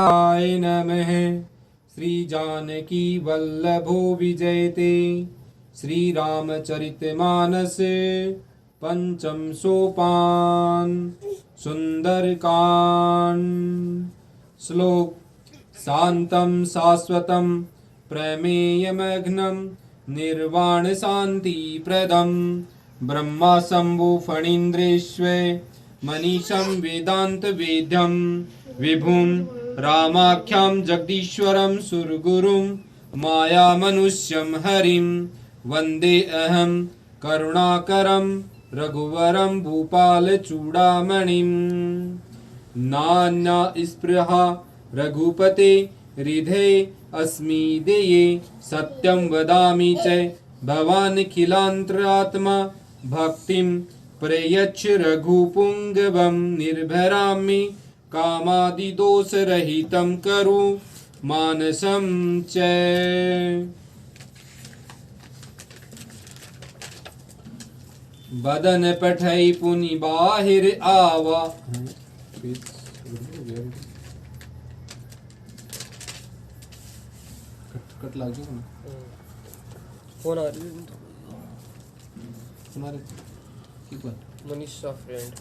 सीताय नमः। श्री जानकी वल्लभो विजयते। श्री रामचरितमानस पंचम सोपान। सुंदरकांड। श्लोक। शांतं शाश्वतं प्रमेयमग्नं निर्वाण शांति प्रदं ब्रह्मा शंभु फणीन्द्रेश्व मनीषं वेदांत वेद्यं विभुं रामाख्यां जगदीश्वरं सुरगुरुं माया मनुष्यं हरिं वन्दे अहं करुणाकरं रघुवरं भूपालचूडामणिं। नान्या स्पृहा रघुपते हृदये अस्मि देये सत्यं वदामि च भवानखिलान्तरात्मा भक्तिं प्रयच्छ रघुपुङ्गवं निर्भरामि कामादिदोषरहितं करु मानसं च। बदन पठै पुनि बाहिर आवा। कट लाग जाओ ना फोन आ रही है तुम्हारे की बात मनीषा फ्रेंड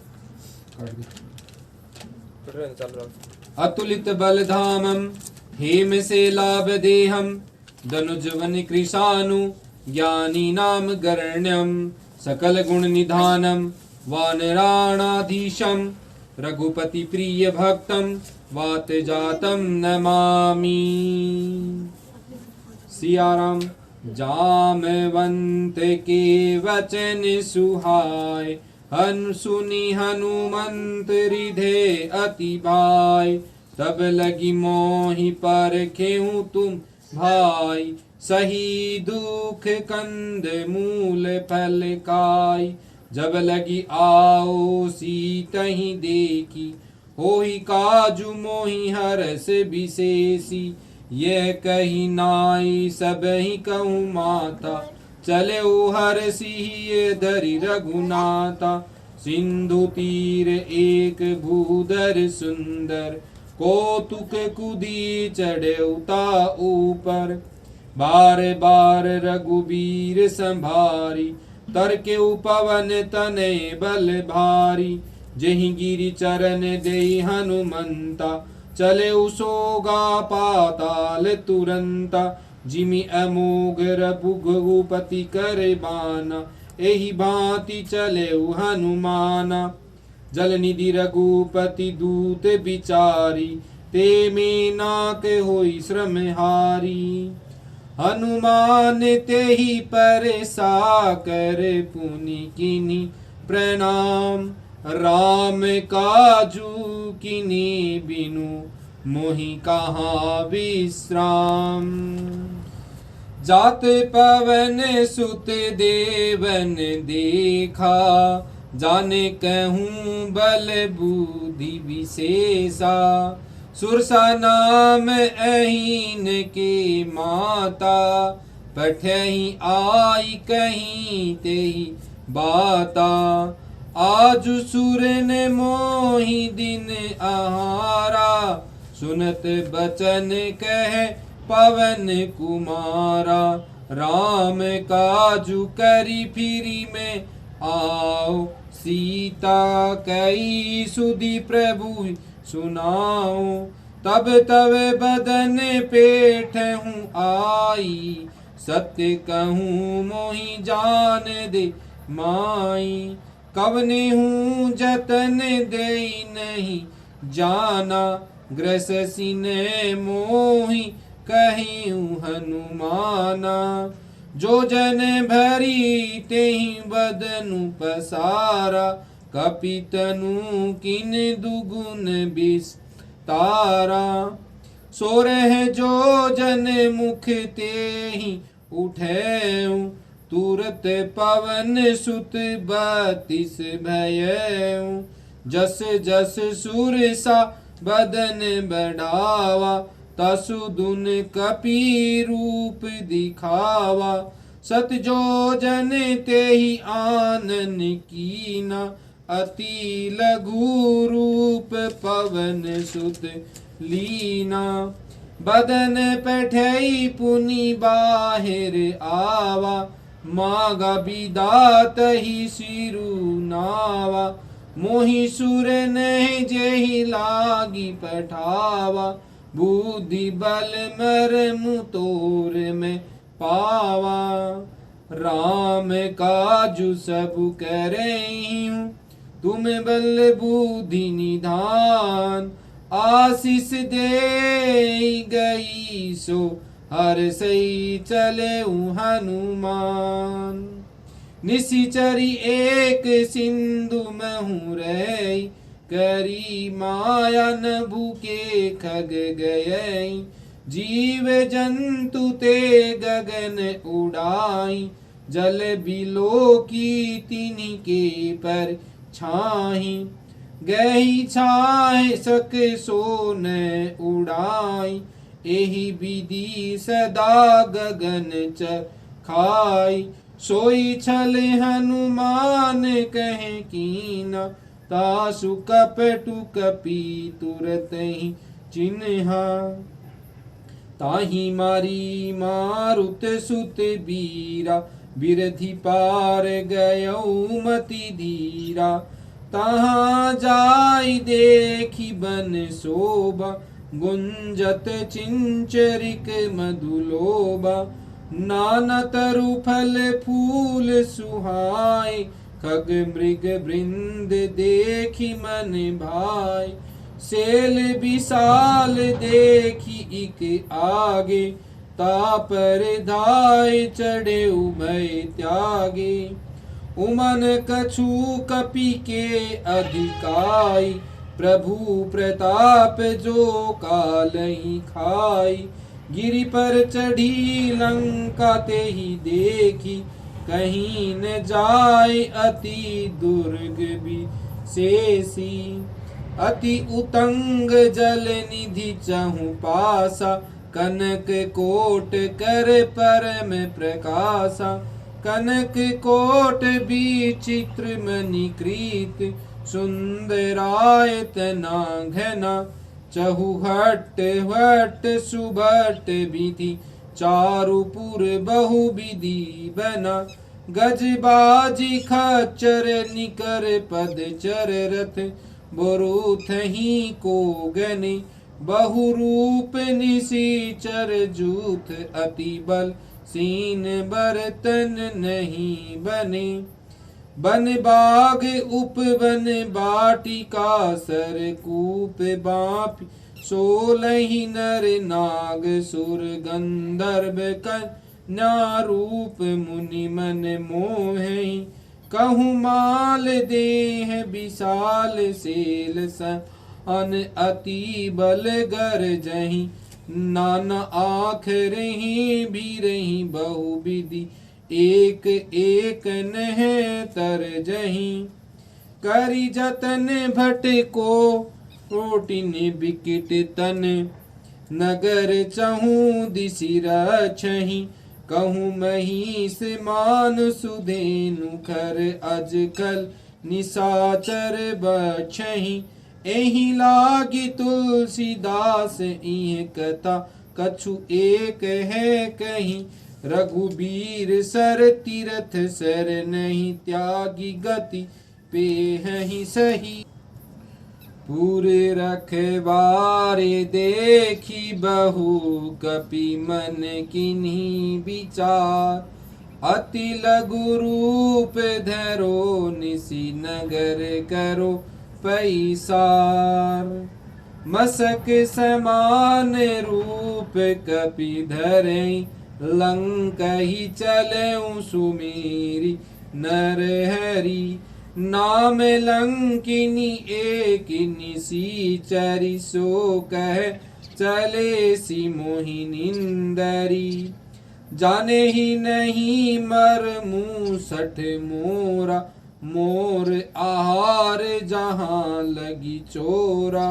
काट दे चल रहा। अतुलित बलधामं हेमशैलाभदेहं धनुजवन कृशानु ज्ञानीनां गरण्यं सकल गुण निधानं वानराणाधीशं रघुपति प्रिय भक्तं वात जातं नमामि। सियाराम। जामवंत के वचन सुहाय सुनी हनुमंत हृदय अति भाई तब लगी मोहि पर खेहूँ तुम भाई सही दुख कंद मूल फल खाई जब लगी आओ सीतहि देखी होई काजू मोहि हरस विशेषी यह कही नाई सब ही कहूँ माता चले हरसि ये धरि रघुनाथा सिंधु तीर एक भूधर सुंदर कौतुक कुदी चढ़े उता ऊपर बार बार रघुबीर संभारी तरके पवन तने बल भारी जहि गिरि चरण दे हनुमंता चले सोगा पाताल तुरंता जिमि अमोघ रघुपति करे बाना एहि भांति चले हनुमाना जल निधि रघुपति दूत बिचारी ते में नाक होई श्रम हारी हनुमान ते ही पर साकर पुनि किनी प्रणाम राम काजू किनी बिनु मोहि कहाँ विश्राम जात पवन सुत देवन देखा जाने कहूँ बल बुद्धि विशेषा सुरसा नाम अहीन के माता पठहि आई कहीं तेहि बाता आज सुर ने मोहि दिन आहारा सुनत बचन कह पवन कुमारा राम काजू करी फिरी में आओ सीता कई सुधि प्रभु सुनाओ तब तब बदन पेठ हूँ आई सत्य कहूँ मोहि जान दे माई कवने हूँ जतन दे नहीं जाना ग्रससी ने मोहि कहीं हनुमाना जो जन भरी तेहि बदनु पसारा कपितनु किन दुगुन बिस्तारा सोरह जो जन मुख तेहि उठे तुरत पवन सुत बत्तीस भयऊ जस जस सुरसा बदन बढ़ावा तसुदुन कपि रूप दिखावा सत जो जन तेहि आनन कीना अति लघु रूप पवन सुत लीना। बदन पैठई पुनि बाहिर आवा, मागा बिदात ही सिरु नावा। मोहि सुर नहीं जेहि लागी पठावा, बुद्धि बल मरमु तोर में पावा। राम काजु सब करहिं, तुम बल बुद्धि निधान। आशीष दे गई सो हर सही चले हनुमान। निशिचरी एक सिंधु महु रही, करी माया न भूखे खग गए। जीव जंतु ते गगन उड़ाई, जल बिलो की तिन्ही के पर छाही। गही छाए सक सोन उड़ाई, एहि विधि सदा गगन चखाई। सोई छल हनुमान कहे कीना, तासु कपटु कपि तुरत ही चिन्हा। ताहि मारी मारुत सुत बीरा, बिरधि पार गयौ मति धीरा। तहाँ जाई देखी बन शोभा, गुंजत चिंचरिक मधुलोभा। नाना तरु फल फूल सुहाय, खग मृग वृंद देखी मन भाई। सेल विशाल देखी इक आगे, तापर धाय चढ़े उभय त्यागे। उमन कछु कपि के अधिकाई, प्रभु प्रताप जो कालहि खाई। गिरि पर चढ़ी लंका ते ही देखी, कहीं न जाय अति दुर्ग विशेषी। अति उतंग जल निधि चहु पासा, कनक कोट कर परम प्रकाशा। कनक कोट विचित्र मणिकृत, सुंदरायतना घना। चहुहट वट सुभट विधि, चारुपुर बहु विधि बना। गजबाजी खच्चर निकर पदचर रथ, बोरुथहि को गने। बहुरूप निशिचर जूथ, अति बल सीन बर्तन नहीं बने। बन बाग उपवन बाटिका, सर कूप बापी। 16 नर नाग सुर गंधर्व कन्या रूप, मुनि मन मोहि। कहूँ माल देह विशाल सेल सन, अति बल गरजहि। नाना आँख रही भी रही बहु विधि, एक एक नह तरजहि। करि जतन भट को कोटिन विकट तन, नगर चहूँ दिशि रक्षहि। कहूँ महिष मान सुधेनु, खर अजकल निशाचर बक्षहि। एहि लागी तुलसीदास इह कथा, कछु एक है कहीं। रघुबीर सर तीरथ सर नहीं, त्यागी गति पे ही सही। पूरे रखवारे देखी बहु, कपि मन किन्हीं विचार। अति लघु रूप धरो, निशि नगर करो पैसार। मसक समान रूप कपि धरे, लंकहि चलऊँ सुमेरी नर हरि। नाम लंकिनी एक निशिचरी, सो कह चले सी मोहि निंदरी। जाने ही नहीं मर मूसठ मोरा, मोर आहार जहाँ लगी चोरा।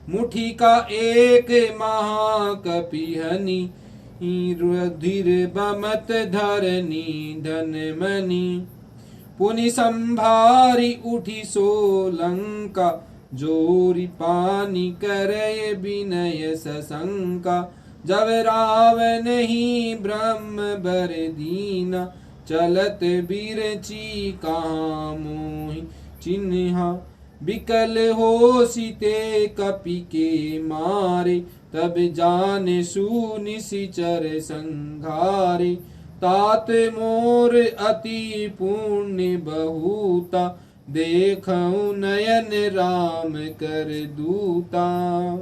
मुठी का एक महाकपिहनि, रुधिर बमत धरनी धन मणि। पुनि संभारी उठी सो लंका, जोरी पानी करे विनय सशंका। जब रावण ही ब्रह्म बर दीना, चलत बिरची कहाँ मोहि चिन्हा। बिकल हो सीते कपि के मारे, तब जाने सुनि सिचर संघारे। तात मोर अति पुण्य बहुता, देखऊँ नयन राम कर दूता।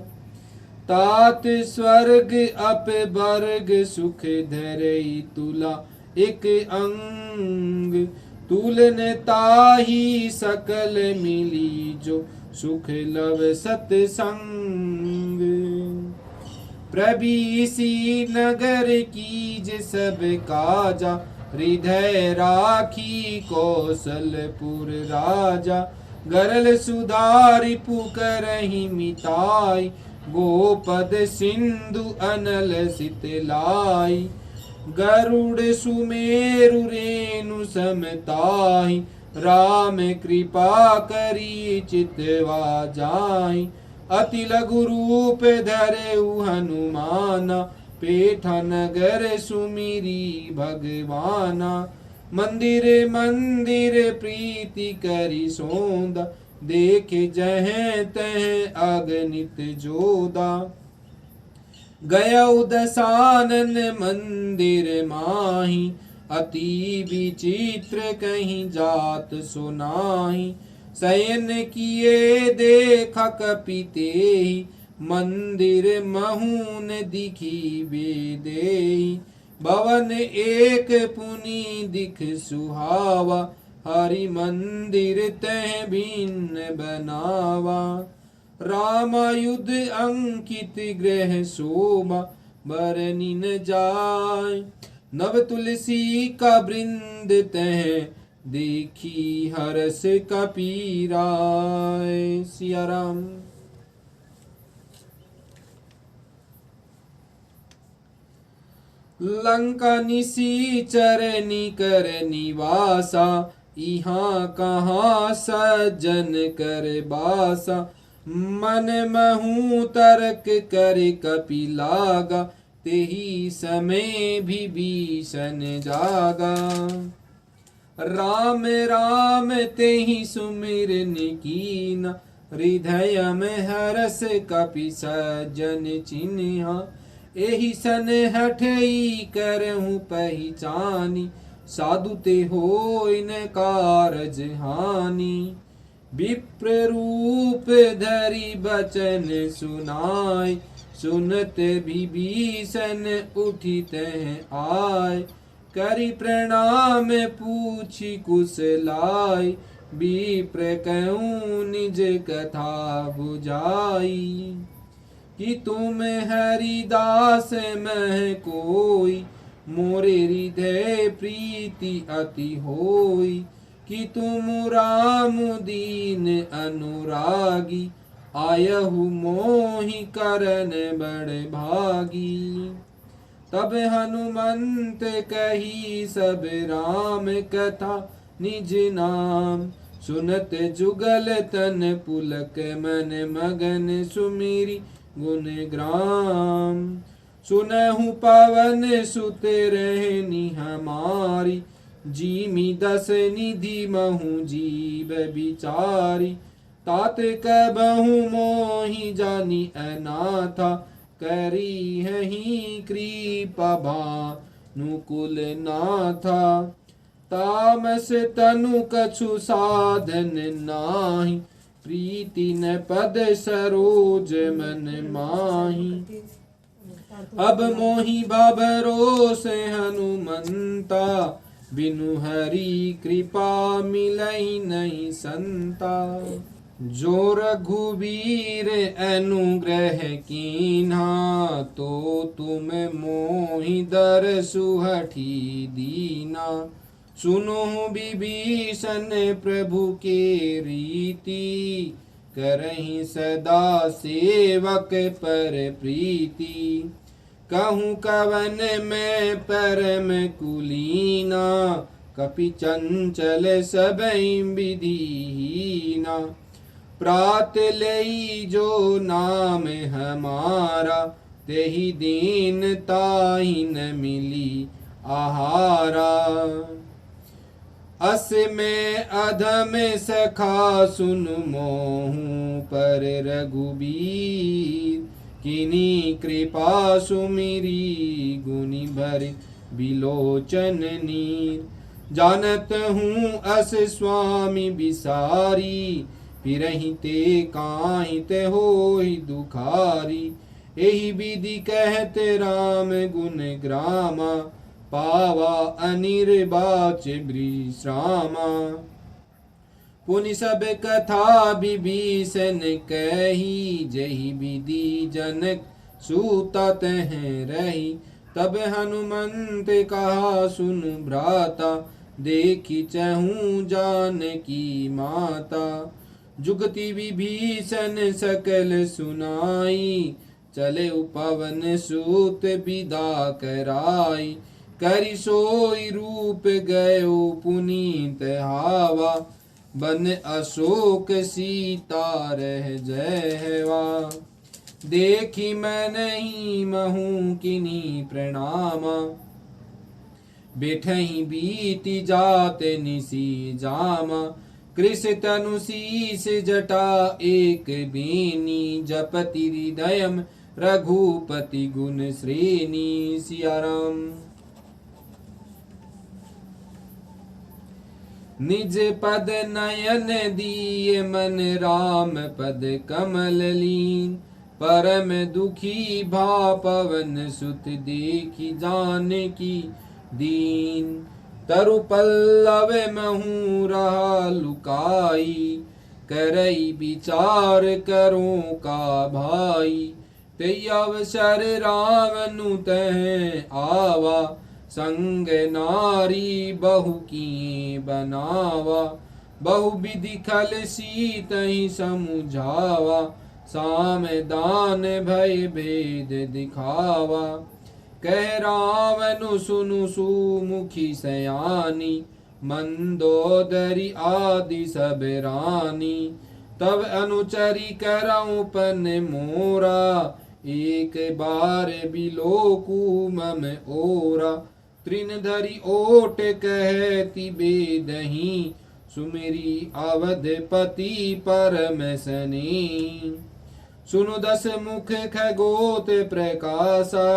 तात स्वर्ग अप वर्ग सुख धरई तुला, एक अंग तुलन ताही सकल मिली जो, सुख लव सतसंग। प्रभीसी नगर कीज सब काजा, हृदय राखी कौशलपुर राजा। गरल सुधारि पुकरहि मिताई, गोपद सिंधु अनल सितलाई। गरुड़ सुमेरु रेणु समताहि, राम कृपा करी चितवा जाहि। अति लघु रूप धरेउ हनुमाना, पेठा नगर सुमिरी भगवाना। मंदिर मंदिर प्रीति करी सोंदा, देखे जहाँ तहाँ अगणित जोदा। गयौ दसानन मंदिर माही, अति विचित्र कहीं जात सुनाही। शयन किए देखा कपि तेहि, मंदिर महून दिखी बेदेहि। भवन एक पुनि दिख सुहावा, हरि मंदिर तह भिन्न बनावा। रामायुध अंकित गृह शोभा, बरनि न जाय। नव तुलसी का वृंद तह, देखी हरस कपीराय। सिया राम। लंका निसीचर निकर निवासा, इहाँ कहाँ सज्जन कर बासा। मन महू तर्क कर कपि लागा, तेही समय विभीषण जागा। राम राम तेहि सुमिरन कीना, हृदय में हरस कपि सज्जन चिन्हा। एहि सन हठई करहूँ पहचानी, साधु ते होय न कारज हानि। विप्र रूप धरि बचन सुनाय, सुनत विभीषण उठि तह आय। करि प्रणाम पूछि कुशलाय, विप्र कहूँ निज कथा बुझाई। कि तुम हरिदास मह कोई, मोरे हृदय प्रीति अति होई। कि तुम राम दीन अनुरागी, आयहु मोहि करन बड़ भागी। तब हनुमंत कही सब राम कथा निज नाम। सुनत जुगल तन पुलक मन मगन, सुमिरी गुण ग्राम। सुनहु पवन सुत रहनी हमारी, जीमि दस निधि महु जीव बिचारी। तात कबहु मोहि जानी अनाथा, करी हहीं कृपा भानुकुल नाथा। तामस तनु कछु साधन नाही, प्रीति न पद सरोज मन माही। अब मोहि भरोस हनुमंता, बिनु हरि कृपा मिलई नहीं संता। जो रघुवीर अनुग्रह कीन्हा, तो तुम मोहि दरसु हठि दीना। सुनो विभीषण प्रभु के रीति, करहि सदा सेवक पर प्रीति। कहूँ कवन में परम कुलीना, कपि चंचल सबई विधिहीना। प्रात लई जो नाम हमारा, तेहि दीन ताहि न मिली आहारा। अस में अधम सखा सुन मोहूं पर रघुबीर, किनी कृपा सुमिरी गुनि भर बिलोचन नीर। जानत हूँ अस स्वामी बिसारी, फिरहि ते काहि ते होई दुखारी। एहि विधि कहत राम गुण ग्रामा, पावा अनिर्बाच विश्रामा। पुनि सब कथा विभीषण कही, जहि विधि जनक सूता तह रही। तब हनुमंत कहा सुनु भ्राता, देखी चहूँ जानकी माता। जुगति विभीषण सकल सुनाई, चले पवन सूत विदा कराई। करि सोई रूप गयो पुनीत हावा, बन अशोक सीता रह जयवा। देखी मैं नहीं महूँ किनी प्रणामा, बैठहि बीति जात निसी जामा। कृष तनु शीस जटा एक बेनी, जपति हृदयम रघुपति गुण श्रेणी। सिया राम। निज पद नयन दिए मन, राम पद कमल लीन। परम दुखी भा पवन सुत, देखी जानकी दीन। तरु पल्लव महू रहा लुकाई, करई विचार करो का भाई। ते अवसर रावनु तह आवा, संग नारी बहु की बनावा। बहु विधि खल सीतहि समुझावा, साम दान भय भेद दिखावा। कह रावनु सुनु सुमुखी सयानी, मंदोदरी आदि सब रानी। तब अनुचरी करऊं पन मोरा, एक बार बिलोकू मम ओरा। तृण धरि ओट कहती बेदही, सुमेरी अवधपति परम सनी। सुनु दस मुख खगोत प्रकाशा,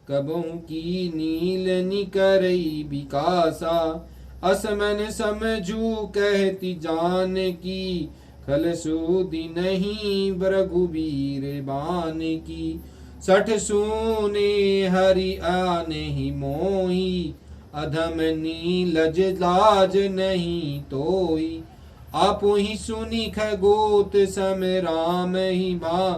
कबों की नील निकरई विकासा। असमन समझू कहती जान की, खल सूदी नहीं रघुबीर बान की। सठ सूने हरि आने ही मोही, अधम नीलज लाज नहीं तोई। आपु ही सुनी खगोत सम राम ही भा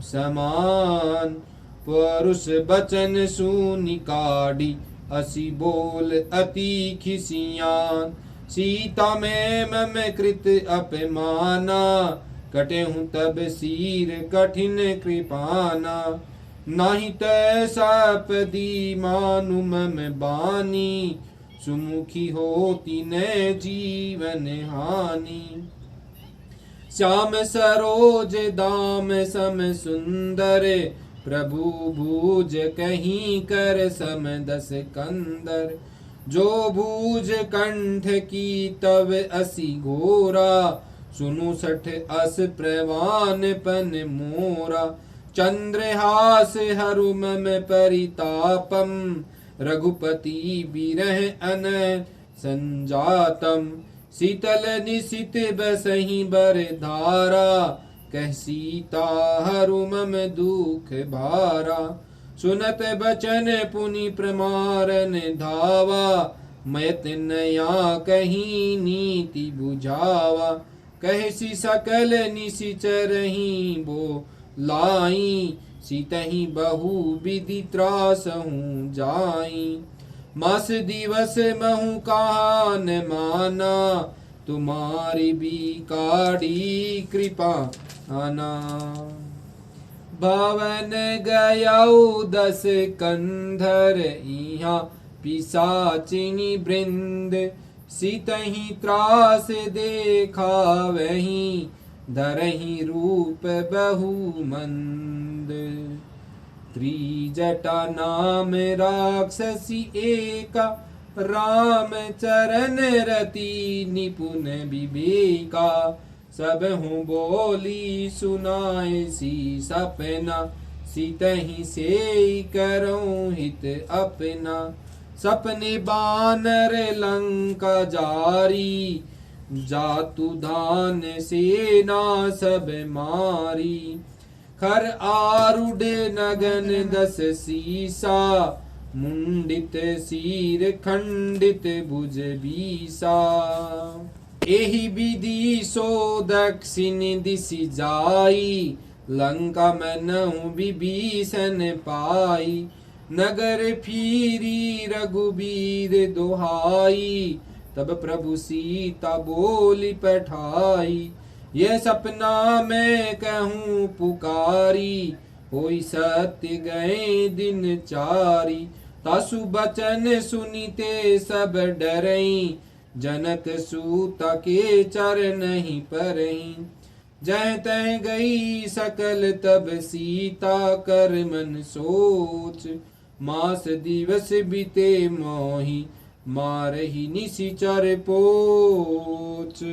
समान। परुष बचन सुनि काढ़ी, असी बोल अति खिसियान। सीता में मम कृत अपमाना, कटे हूँ तब सीर कठिन कृपाना। नाही तैसा पदी मानु मम बानी, सुमुखी होती न जीवन हानि। श्याम सरोज दाम सम सुंदर, प्रभु भूज कहीं कर सम दस कंदर। जो भूज कंठ की तब असी घोरा, सुनु सठ अस प्रवान पन मोरा। चंद्रहास हरु मम परितापम, रघुपति बिरह अन संजातम। शीतल निशित बसहि बर धारा, कह सीता हरु मम दुख भारा। सुनत बचन पुनि प्रमारन धावा, मयत नया कहीं नीति बुझावा। कहसी सकल निशिचरहि बो लाई, सीतहि बहु विधि त्रासहूँ जाई। मास दिवस महु कहा न माना, तुम्हारी भी काढ़ी कृपा आना। भवन गयौ दस कंधर, इहाँ पिशाचिनी वृंद। सीतहि त्रास देखा वहीं, धरहि रूप बहु मंद। त्रिजटा नाम राक्षसी एका, राम चरण रति निपुण विवेका। सब हूँ बोली सुनाए सी सपना, सीतहि से करो हित अपना। सपने बानर लंका जारी, जातु धान सेना सब मारी। खर आरूढ़ नगन दस सीसा, मुंडित सिर खंडित भुज बीसा। एहि विधि सो दक्षिण दिशि जाई, लंका मनहु विभीषण पाई। नगर फिरी रघुबीर दोहाई, तब प्रभु सीता बोली पठाई। यह सपना मैं कहूँ पुकारी, होई सत्य गए दिन चारी। तासु बचन सुनीते सब डरई, जनक सूता के चरणहि परई। जह तह गई सकल तब सीता, कर मन सोच। मास दिवस बीते मोहि, मारहि निशिचर पोच।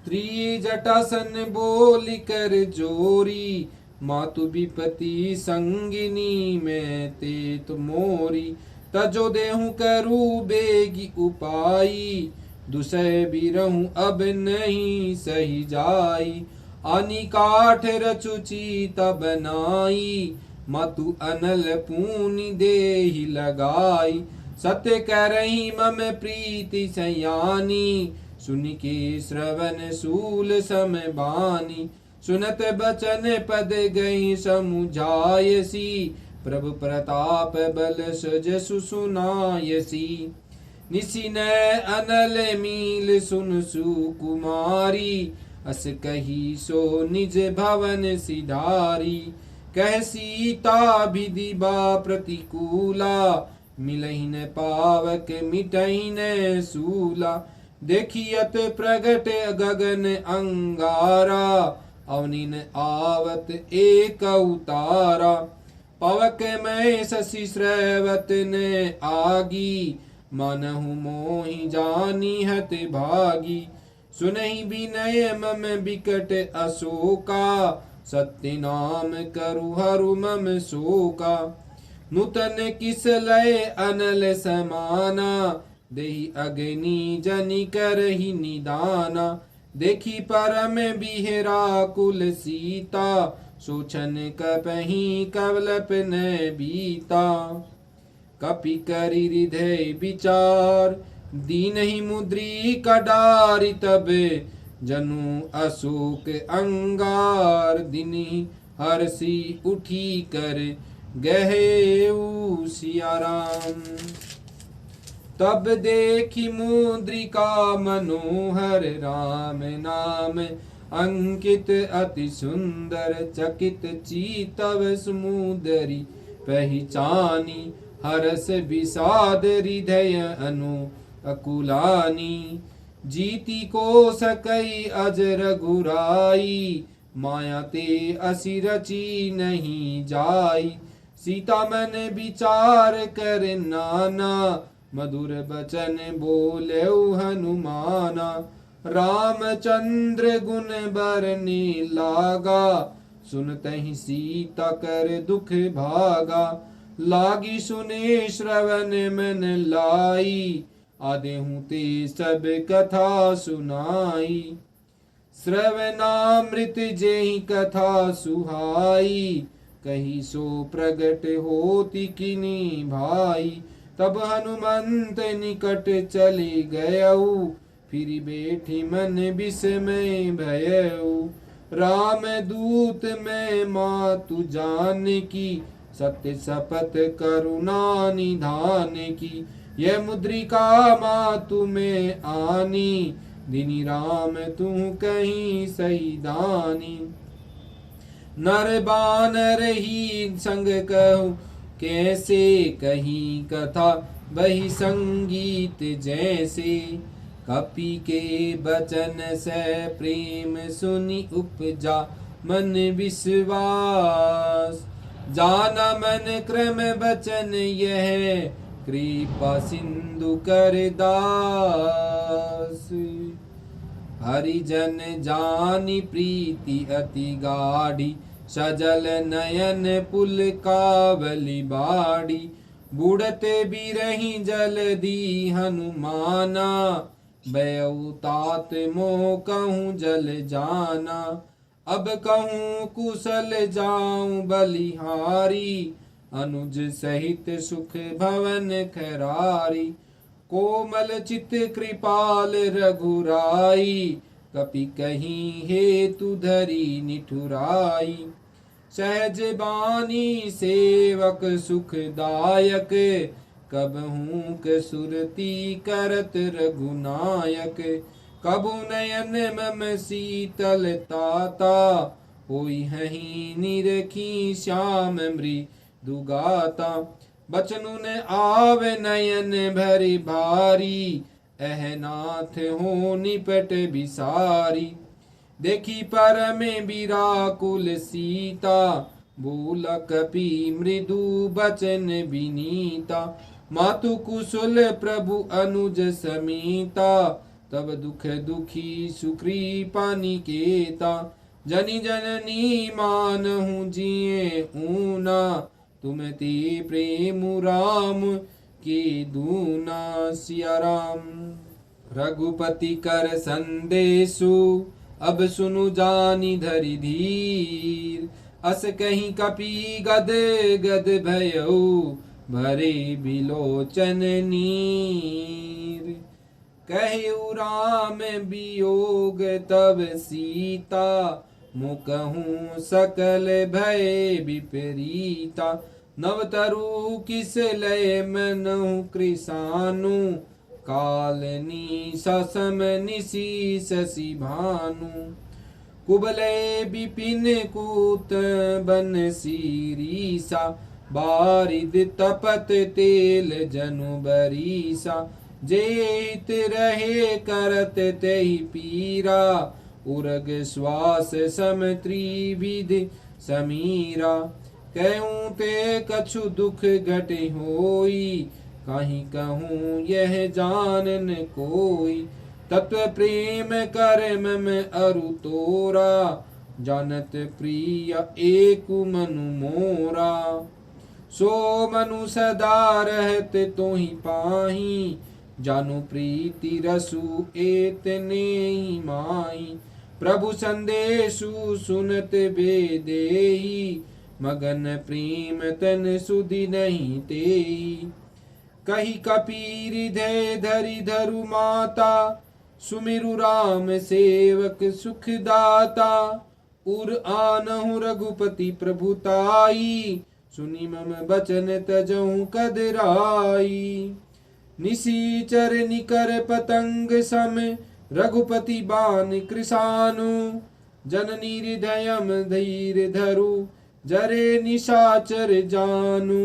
त्रिजटासन बोली कर जोरी, मातु विपति संगिनी में ते तुमोरी। तजो देहु करू बेगी उपाई, दुसह बिरहु अब नहीं सही जाई। आनी काठ रचुची तब बनाई, मातु अनल पूनि देहि लगाई। सत्य करही मम प्रीति सयानी, सुनि के श्रवण सूल सम बानी। सुनत बचन पद गई समुझायसी, प्रभु प्रताप बल सजसु सुनायसी। निशिनय अनल मील सुन सुकुमारी, अस कही सो निज भवन सिधारी। कह सीता विधि बा प्रतिकूला, मिलहि न पावक मिटहि न सूला। देखियत प्रगट गगन अंगारा, अवनिन आवत एक उतारा। पवक में शशि श्रवत ने आगी, मनहु मोहि जानी हत भागी। सुनहि विनय मम बिकट अशोका, सत्य नाम करु हरु मम शोका। नूतन किस लय अनल समाना, देहि अग्नि जनि करहि निदाना। देखी परम बिहरा कुल सीता, सोचन कपहि कवलप न बीता। कपि करि हृदय विचार, दीनहि मुद्रिका डारि। तब जनु अशोक अंगार, दिनि हर्षि उठी कर गहेउ सिया राम। तब देखी मुद्रिका मनोहर, राम नाम अंकित अति सुंदर। चकित चीतव समुदरी पहचानी, हरस विषाद हृदय अनु अकुलानी। जीती को सकई अज रघुराई, माया ते असि रची नहीं जाई। सीता मन विचार कर नाना, मधुर बचन बोलेउ हनुमाना। रामचंद्र गुण बरने लागा, सुनतहि सीता कर दुख भागा। लागी सुने श्रवण मन लाई, आदेहु ते सब कथा सुनाई। श्रवणामृत जेहि कथा सुहाई, कही सो प्रगट होती किनी भाई। तब हनुमंत निकट चले गयऊ, फिर बैठी मन विस्मय भयऊ। राम दूत में मातु जान की, सत्य शपथ करुणा निधान की। यह मुद्रिका मातु में आनी, दिनि राम तू कहीं सही दानी। नर बानर ही संग कहूँ, कैसे कहीं कथा बही संगीत जैसे। कपि के बचन से प्रेम सुनि उपजा मन विश्वास। जाना मन क्रम बचन यह कृपा सिंधु कर दास। हरिजन जानी प्रीति अति गाढ़ी सजल नयन पुल कावली बाड़ी। बुड़ते बिरही जल दी हनुमाना बयऊ तात मोह कहूँ जल जाना। अब कहूँ कुशल जाऊं बलिहारी अनुज सहित सुख भवन खरारी। कोमल चित कृपाल रघुराई कपि कहीं हेतु धरी निठुराई। सहज बानी सेवक सुखदायक कबहू के सुरती करत रघुनायक। कबू नयन मम शीतल ताता होई हहीं निरखी श्याम मृदु गाता। बचनु न आवे नयन भरी भारी अहनाथ हो निपट बिसारी। देखी परम बिराकुल सीता बोला कपि मृदु बचन विनीता। मातु कुशल प्रभु अनुज समीता तब दुख दुखी सुकृपा निकेता। जनि जननी मानहु जिए ऊना तुम ते प्रेम राम के दूना। सिया राम। रघुपति कर संदेशु अब सुनु जानी धरि धीर। अस कहीं कपि गद गद भयऊ भरे बिलोचन नीर। कहु राम वियोग तब सीता मुकहूँ सकल भय विपरीता। नवतरु किस लय मनहु कृसानु कालनी ससम निशी शशि भानु। कुबले विपिन कूत बन सीरीसा बारिद तपत तेल जनु बरीसा। जेत रहे करत तेहि पीरा उरग श्वास सम त्रिविध समीरा। कहूँ ते कछु दुख घटे होई कहीं कहूँ यह जानन कोई। तत्व प्रेम कर मम अरु तोरा जानत प्रिय एक मनु मोरा। सो मनु सदा रहत तोहि पाही जानु प्रीति रसु एतने ही माही। प्रभु संदेशु सुनत बेदेही मगन प्रेम तन सुधि नहीं तेई। कही कपि हृदय धरि धरु माता सुमिरु राम सेवक सुखदाता। उर आनहु रघुपति प्रभुताई सुनि मम बचन तजहु कदराई। निशीचर निकर पतंग सम रघुपति बान कृसानु। जननी हृदयम धीर धरु जरे निशाचर जानु।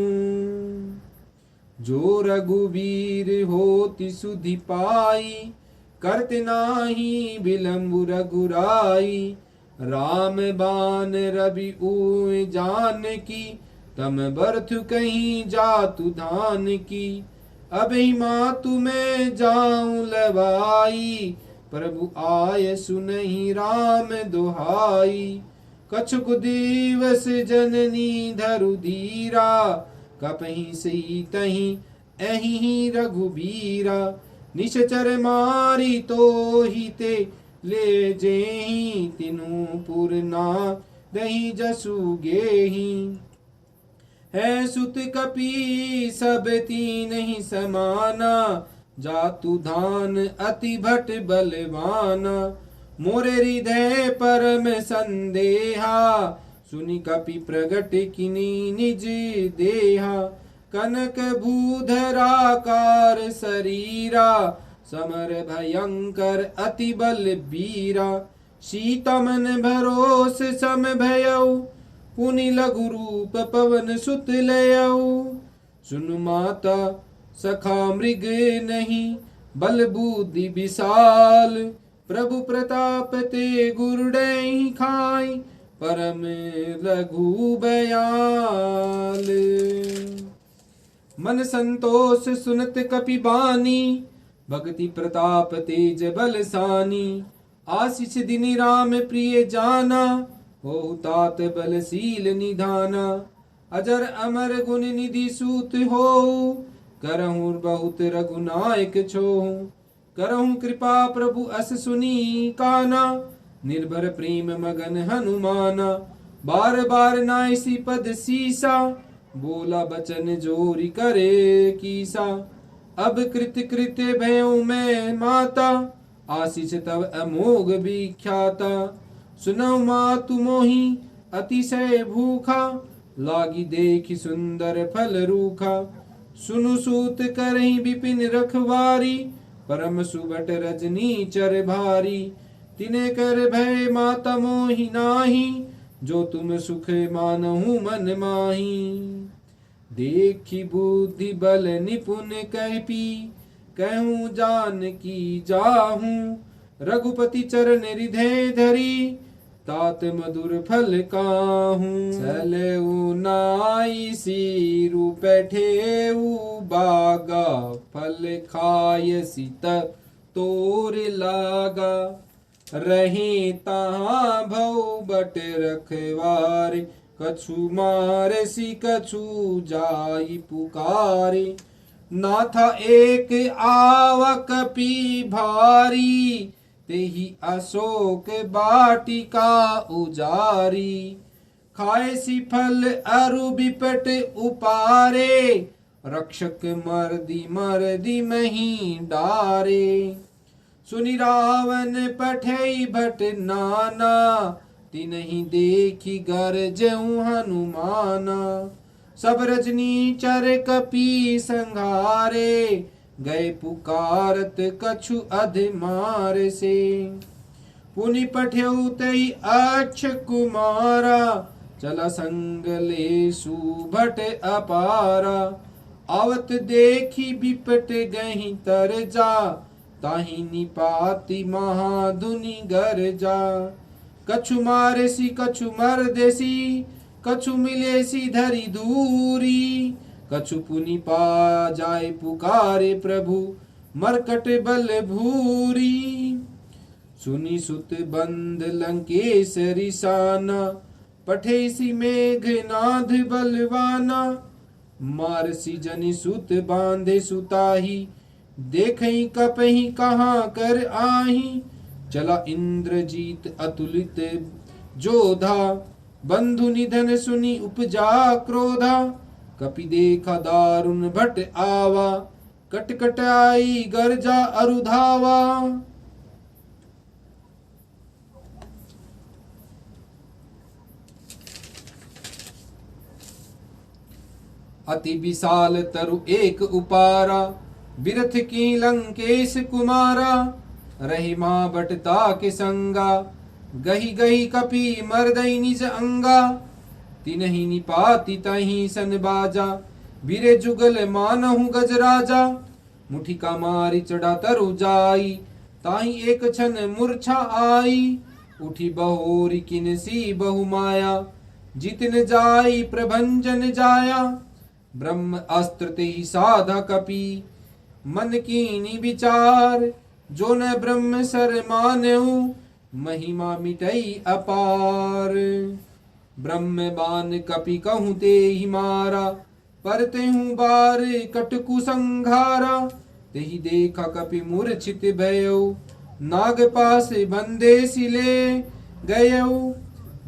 जो रघुवीर होति सुधि पाई करते नाही विलंबु रघुराई। राम बान रवि ऊय जान की तम बर्थ कहीं जातु धान की। अभी मातु में जाऊं लवाई प्रभु आय सुनहि राम दुहाई। कछुक दिवस जननी धरु धीरा कपहि सही तही अहि रघुबीरा। निश्चर मारी तो ही ते ले जेहि तिनु पुरना दही जसु गेहि। है सुत कपि सब तीन ही समाना जातु धान अति भट बलवाना। मोरे हृदय परम संदेहा सुनि कपि प्रगट किनी निज देहा। कनक भूधराकार शरीरा समर भयंकर अति बल बीरा। सीतमन भरोस सम भयऊ पुनि लघु रूप पवन सुत लयऊ। सुनु माता सखा मृग नहीं बल बुद्धि विशाल। प्रभु प्रताप ते गुरुडै खाई परम लघु बयाल। मन संतोष सुनत कपि बानी भक्ति प्रताप तेज बल सानी। आशीष दिन राम प्रिय जाना हो तात बलशील निधाना। अजर अमर गुण निधि सूत हो करहूँ बहुत रघुनायक छोहूँ। करहूँ कृपा प्रभु अस सुनी काना निर्भर प्रेम मगन हनुमाना। बार बार नाइसी पद सीसा बोला बचन जोरी करे कीसा। अब कृत कृत्य भयऊ मैं माता आशीष तब अमोघ विख्याता। सुनौ मातु मोहि अतिशय भूखा लागी देखि सुंदर फल रूखा। सुनु सूत करहि विपिन रखवारी परम सुबट रजनी चर भारी। तिने कर भय माता मोहि नाही जो तुम सुख मानहु मन माही। देखी बुद्धि बल निपुण कैपी कहूँ जान की जाहूँ। रघुपति चरण हृदय धरी तात मधुर फल काहूँ। चलऊ नाई सीरु बैठेऊ बागा फल खाय सीत तोर लागा। रहे तहाँ भव बट रखवारे कछु मारे सी कछु जाई पुकारे। नाथा एक आवक पी भारी तेहि अशोक बाटिका उजारी। खाए सी फल अरु बिपट उपारे रक्षक मर्दी मर्दी मही डारे। सुनि रावण पठई भट नाना तिन्हि देखी गरजऊ हनुमाना। सब रजनी चर कपी संघारे गए पुकारत कछु अधमार से। पुनि पठ्यऊ तई अक्ष कुमारा चला संग ले सुभट अपारा। आवत देखी बिपट गही तर जा ताहि निपाति महाधुनि गरजा। कछु मारे सी कछु मर देसी कछु मिले सी धरी दूरी। कछु पुनि पा जाए पुकारे प्रभु मरकट बल भूरी। सुनि सुत बंद लंकेश रिसाना पठे सी मेघनाद बलवाना। मारसी जनि सुत बांधे सुताही देखई कपही कहाँ कर आही। चला इंद्रजीत अतुलित जोधा बंधु निधन सुनी उपजा क्रोधा। कपि देखा दारुण भट आवा कट कट आई गर्जा अरुधावा। अति विशाल तरु एक उपारा बिरथ की लंकेश कुमारा। रही माँ बटता के संगा गही गही कपि मर्दई निज अंगा। तिनहि निपाति तहि सन बाजा बिरे जुगल मानहु गजराजा। मुठिका मारी चढ़ा तरु जाई ताहि एक क्षण मूर्छा आई। उठी बहोरी किनसी बहु माया जितन जाई प्रभंजन जाया। ब्रह्म अस्त्र तेहि साधा कपि मन कीनी विचार। जो न ब्रह्म सर मानहु महिमा मिटई अपार। ब्रह्म बान कपि कहूँ ते ही मारा परते हूँ बार कटकु संघारा। तेहि देखा कपि मूर्छित भयऊ नाग पास बंदे सिले गयऊ।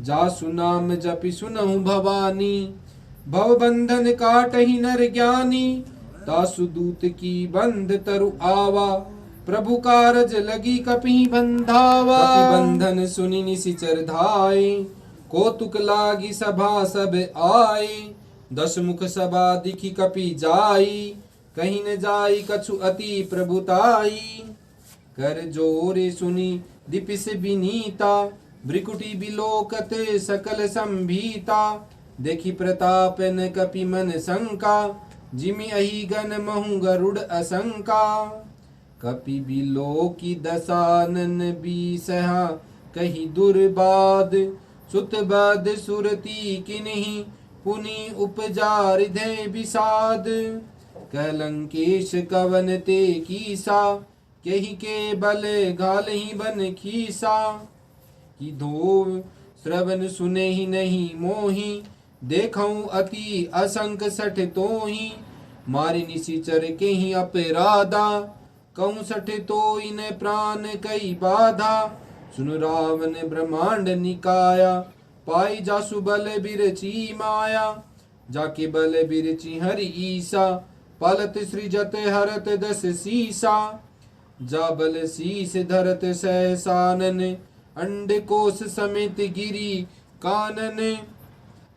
जासु नाम जपि सुनहु भवानी भव बंधन काटहि नर ज्ञानी। तासु दूत की बंध तरु आवा प्रभु कारज लगी कपि बंधावा। कपि बंधन सुनि निशिचर धाये कौतुक लागी सभा सब आए। दस मुख सभा दिखी कपि जाई कहीं न जाई कछु अति प्रभुताई। कर जोरे सुनी दिपिस विनीता भ्रिकुटी बिलोकते सकल संभीता। देखी प्रताप न कपि मन शंका जिमि अहि गन महु गरुड़ असंका। कपि बिलो की दसानन बीसहा कही दुर्बाद। सुत बद सुरती किन्ही पुनि उपजा हृदय विषाद। कलंकेश कवन ते कीसा केहि के बल घालहि बन खीसा। कि धो श्रवण सुने ही नहीं मोही देखऊं अति असंक सठ तोही। मारि निशिचर के ही अपराधा कहूँ सठ तो इन प्राण कई बाधा। सुन रावण ब्रह्मांड निकाया पाई जासु बल बिरची माया। जाके बल बिरची हरि ईसा पालत सृजत हरत दस सीसा। जा बल शीस धरत सहसानन अंड कोश समेत गिरी कानन।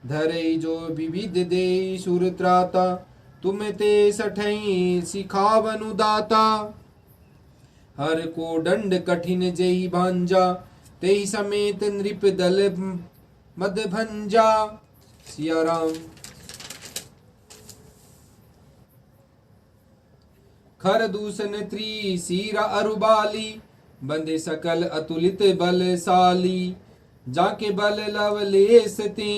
धरे जो विविध दे सुर त्राता तुम ते सठई सिखावनु दाता। हर को दंड कठिन जेहि भांजा तेहि समेत नृप दल मद भंजा। सिया राम। खर दूषण त्रिशीरा अरुबाली बंदे सकल अतुलित बलशाली। जाके बल लवलेस ते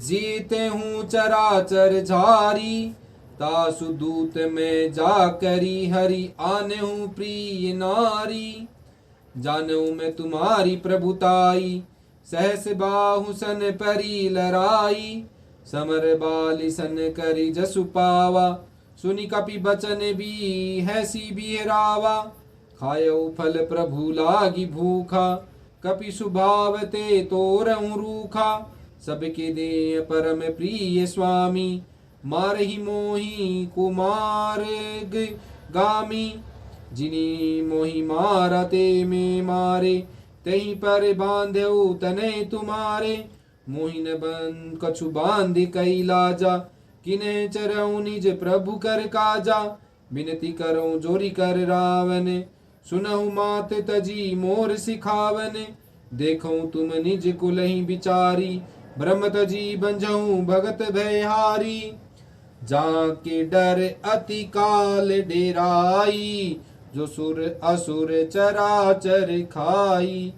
जीते हूँ चराचर झारी। तासु दूत में जा करी हरि आने हूँ प्रिय नारी। जानू मैं तुम्हारी प्रभुताई सहस बाहु सन परी लराई। समर बाली सन करी जसु पावा सुनि कपि बचन भी हैसी बिहरावा। खायो फल प्रभु लागी भूखा कपि सुभाव ते तोरहु रूखा। सबके दे परम प्रिय स्वामी मारहि मोहि कुमार गामी। जिनी मोहि मारा ते में मारे तही पर बांधेउ तने तुम्हारे। मोहि न बंद कछु बांध कई लाजा किने चरऊ निज प्रभु कर काजा। विनती करो जोरी कर रावण सुनहु मात तजी मोर सिखावन। देखो तुम निज कुलहि बिचारी ब्रह्म तजी बंझऊ भगत भयहारी। जाके डर अति काल डेराई जो सुर असुर चराचर खाई।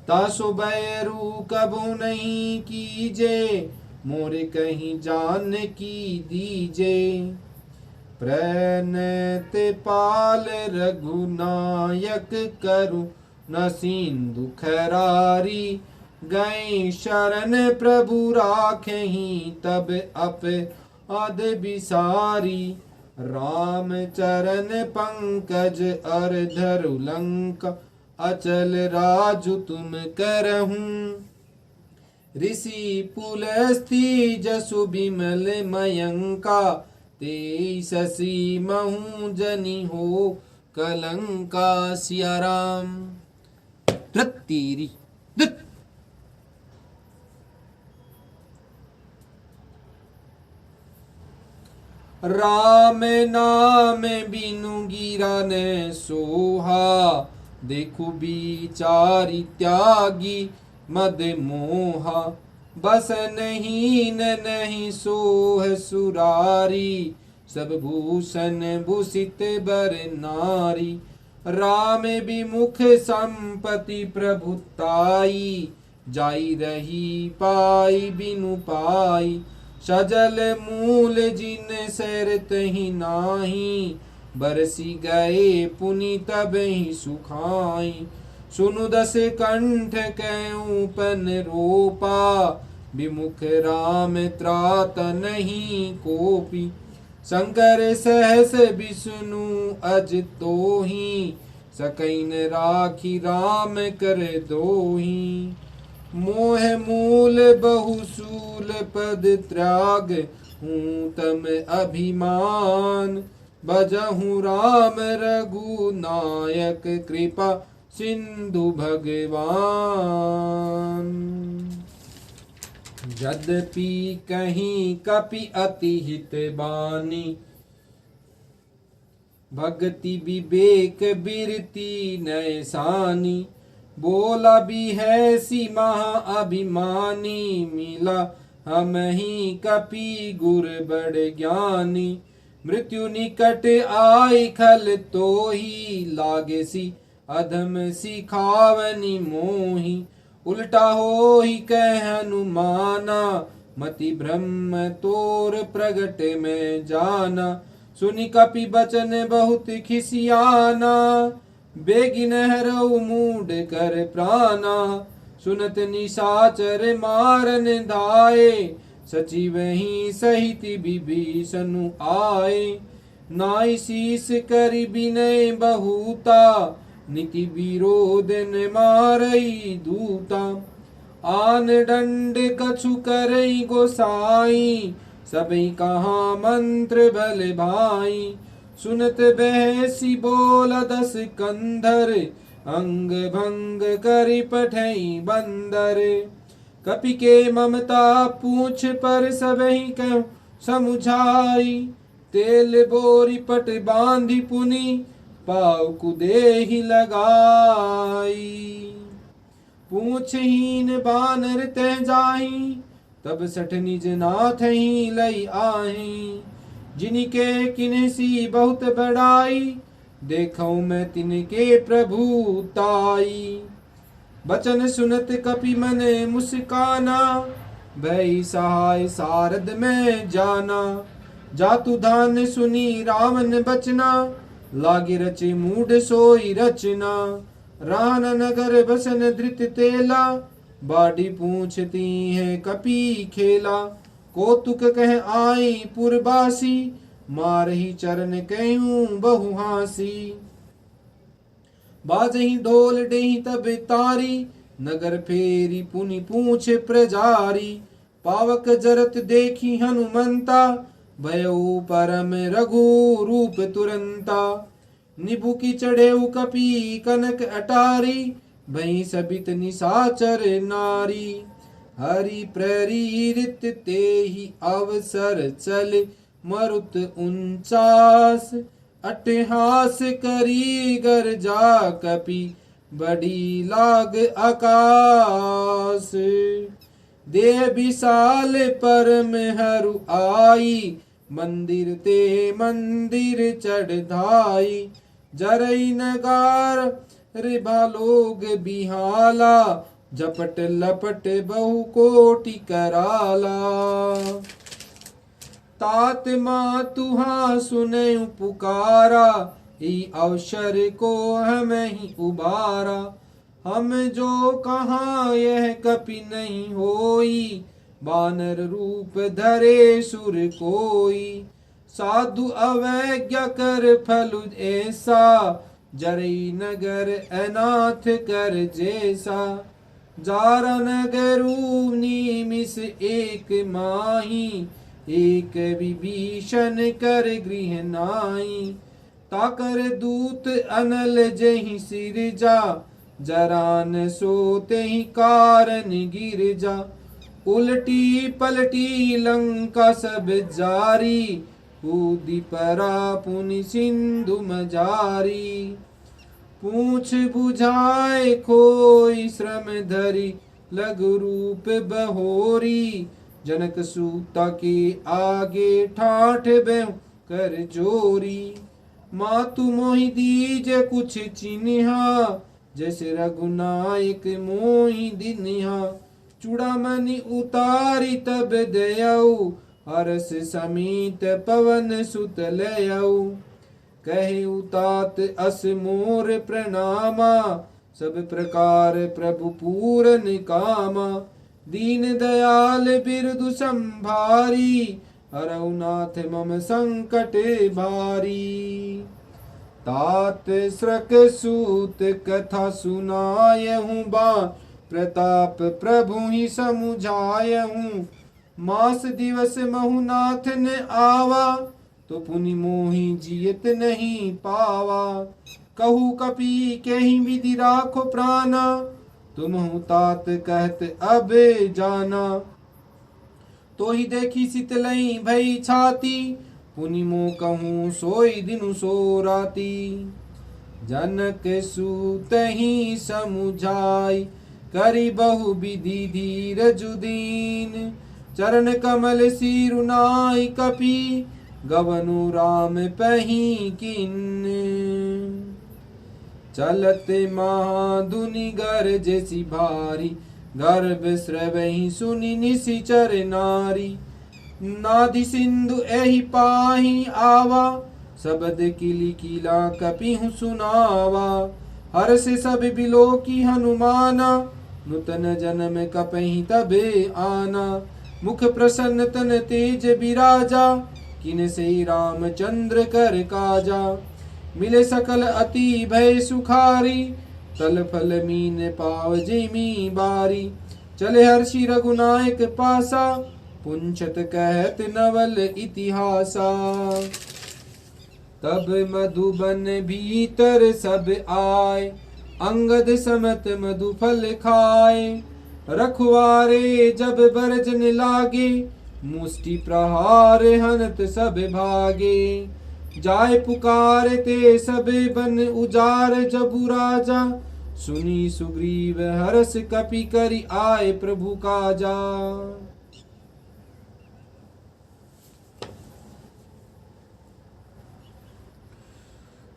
तासो बैरू कबू नहीं कीजे मोरे कहीं जान की दीजे। प्रणत पाल रघुनायक करु न सिंधु खरारी। गए शरण प्रभु राखेहि तब अप अद बिसारी। राम चरण पंकज अर धरु लंका अचल राजु तुम करहूँ। ऋषि पुलस्ती जसु बिमल मयंका ते शशि महु जनि हो कलंका। सिया राम। राम नाम बिनु गिरा न सोहा देखु बिचारी त्यागी मद मोहा। बस नहीं न नहीं सोह सुरारी सब भूषण भूषित बर नारी। राम विमुख संपत्ति प्रभुताई जाई रही पाई बिनु पाई। सजल मूल जिन सर तहि नाही बरसी गए पुनि तब ही सुखाई। सुनु दस कंठ कैऊ पन रोपा विमुख राम त्रात नहीं कोपी। शंकर सहस विष्णु अज तोही सकैन राखी राम कर दोही। मोह मूल बहुसूल पद त्याग हूँ तम अभिमान। बजहु राम रघुनायक कृपा सिंधु भगवान। यद्यपि कहीं कपि अति हित बानी भक्ति विवेक बिरती नैसानी। बोला भी है सी महा अभिमानी मिला हम ही कपि गुर बड़ ज्ञानी। मृत्यु निकट आई खल तो ही लागे सी अधम सी खावनी मोही उल्टा हो ही कह हनुमाना मति ब्रह्म तोर प्रगट में जाना सुनि कपि बचन बहुत खिसियाना बेगिन हरऊ मूड कर प्राणा सुनत निशाचर मारन धाये सचिव ही सहित विभीषण आए नाई शीस करि विनय बहुता नीति विरोधन मारई दूता आन दंड कछु करई गोसाई सबई कहा मंत्र भल भाई सुनत बहसी बोल दस कंधर अंग भंग करि पठई बंदर कपि के ममता पूछ पर सबही कहूँ समुझाई तेल बोरी पट बांधी पुनि पाव कुदेहि लगाई पूछहीन बानर तह जाही तब सठ निज नाथ ही लई आही जिनके किन्सी बहुत बड़ाई देखो मैं तिनके प्रभुताई बचन सुनत कपि मन मुस्काना भई सहाय सारद में जाना जातु धान सुनी रावण बचना लागे रचे मूड सोई रचना रान नगर बसन धृत तेला बाडी पूछती है कपि खेला कौतुक कह आई पुरबासी मारही चरण कहूँ बहु हासी बाजही ढोल डेही तब तारी नगर फेरी पुनि पूछ प्रजारी पावक जरत देखी हनुमंता भयो परम रघु रूप तुरंता निभु की चढ़े कपि कनक अटारी भई सबित निशाचर नारी हरि प्रेरित ते ही अवसर चले मरुत 49 अट्टहास करी गर्जा कपि बड़ी लाग आकाश दे विशाल परम हरु आई मंदिर ते मंदिर चढ़ाई जरई नगार रिभा लोग बिहाला झपट लपट बहु कोटि कराला तात मातुहा सुने पुकारा ई अवसर को हम ही उबारा हम जो कहाँ यह कपि नहीं होई बानर रूप धरे सुर कोई साधु अवज्ञा कर फल ऐसा जरई नगर अनाथ कर जैसा जारा नगरू निमिष एक माही एक विभीषण कर गृह नाई ताकर दूत अनल जहि सिरजा जरान सोते ही कारण गिर जा उलटी पलटी लंका सब जारी कूदी परा पुनि सिंधु मजारी पूछ बुझाए खोई श्रम धरी लघु रूप बहोरी जनक सूता के आगे ठाठ बेहू कर जोरी मातु मोहि दीजे कुछ चिन्हा जैसे रघुनायक मोहि दिन्हा चूड़ामणि उतारी तब दयऊ हरस समीत पवन सुत लयऊ कहे उतात अस मोर प्रणामा सब प्रकार प्रभु पूरन कामा दीन दयाल बिरदु संभारी हरऊ नाथ मम संकट भारी तात श्रक सूत कथा सुनायहूँ बा प्रताप प्रभु ही समुझायहूँ मास दिवस महुनाथ ने आवा तो पुनि मोहि जियत नहीं पावा कहू कपि केहि विधि राखो प्राणा तुम तात कहत अब जाना तो ही देखी शीतलई भई छाती पुनि मो कहूँ सोई दिनु सो राती जनक सूत ही समुझाई करी बहु विधि धीरज दीन चरण कमल सिरुनाई कपि गवनु राम पही किन। चलत महाधुनि गरजसी भारी, गर्भ स्रवहि सुनि निशिचर नारी। नादि सिंधु एहि पाहि आवा, शब्द किली किला कपिहु सुनावा। हर्ष सब बिलो की हनुमाना, नूतन जन्म कपहि तबे आना। मुख प्रसन्न तन तेज बिराजा, किन से रामचंद्र कर काजा। मिले सकल अति भय सुखारी, तल फल मीन पाव जिमी बारी। चले हर्षि रघुनायक पासा, पुंछत कहत नवल इतिहासा। तब मधुबन भीतर सब आए, अंगद समत मधु फल खाए। रखवारे जब बरजन लागे, मुष्टि प्रहार हनत सब भागे। जाय पुकार ते सब बन उजार, जबु राजा सुनी सुग्रीव हरस कपि करि आए प्रभु काजा।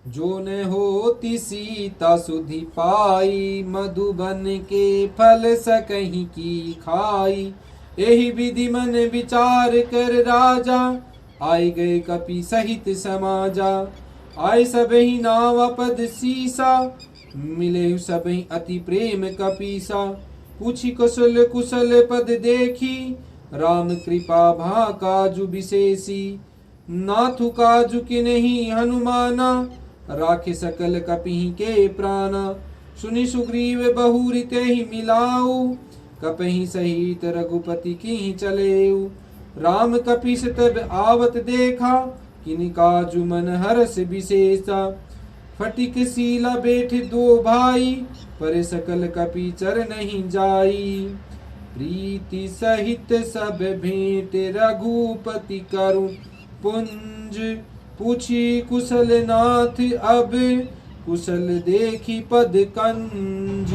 जो न होती सीता सुधि पाई, मधुबन के फल सकहीं की खाई। एहि विधि मन विचार कर राजा, आए गए कपि सहित समाजा। आए सबहि नावा पद सीसा, मिले सबहि अति प्रेम कपीसा। पूछी कुशल कुशल पद देखी, राम कृपा भा काजु विशेषी। नाथु काजु किन्हि हनुमाना, राखे सकल कपिहि के प्राणा। सुनि सुग्रीव बहुरी तेहि मिलाऊ, कपहि सहित रघुपति की चलेऊ। राम कपीस तब आवत देखा, किनि काजु मन हरस विशेषा। फटिक सीला बैठ दो भाई, पर सकल कपि चर नहीं जाई। प्रीति सहित सब भेंट रघुपति करुण पुंज। पूछी कुशल नाथ अब, कुशल देखी पद कंज।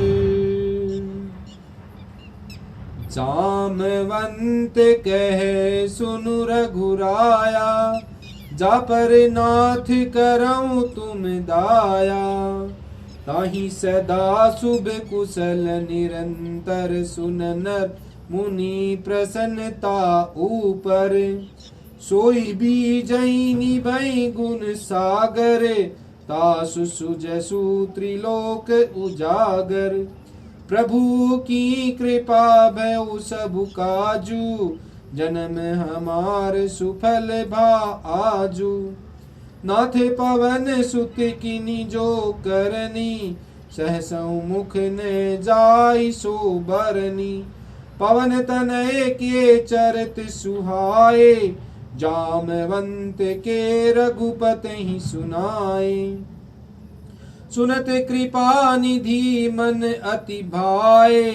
जामवंत कहे सुनु रघुराया, जा पर नाथ करऊं तुम दाया। ताहि सदा शुभ कुशल निरंतर, सुननर मुनि प्रसन्नता ऊपर। सोई बीजई निभई गुण सागर, तासु सुजसु त्रिलोक उजागर। प्रभु की कृपा भयउ सबु काजू, जन्म हमार सुफल भा आजू। नाथे पवन सुत किनी जो करनी, सहसउ मुख ने जाई सो बरनी। पवन तनय के चरत सुहाए, जामवंत के रघुपति सुनाए। सुनत कृपा निधि मन अति भाए,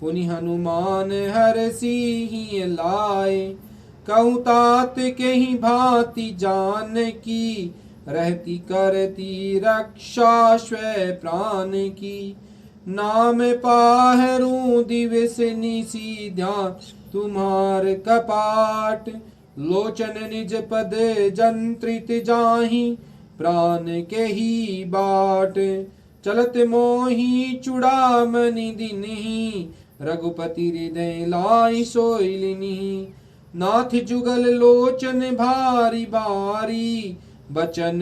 पुनि हनुमान हरषि ही लाए। कहूँ तात के ही भांति जान की, रहती करती रक्षा स्वै प्राण की। नाम पाहरू दिवस निसी ध्यान, तुम्हार कपाट। लोचन निज पद जंत्रित जाहि, प्राण के ही बाट। चलत मोही चूड़ामणि दिनहि, रघुपति हृदय लाई सोइलिनि। नाथ जुगल लोचन भारी भारी, बचन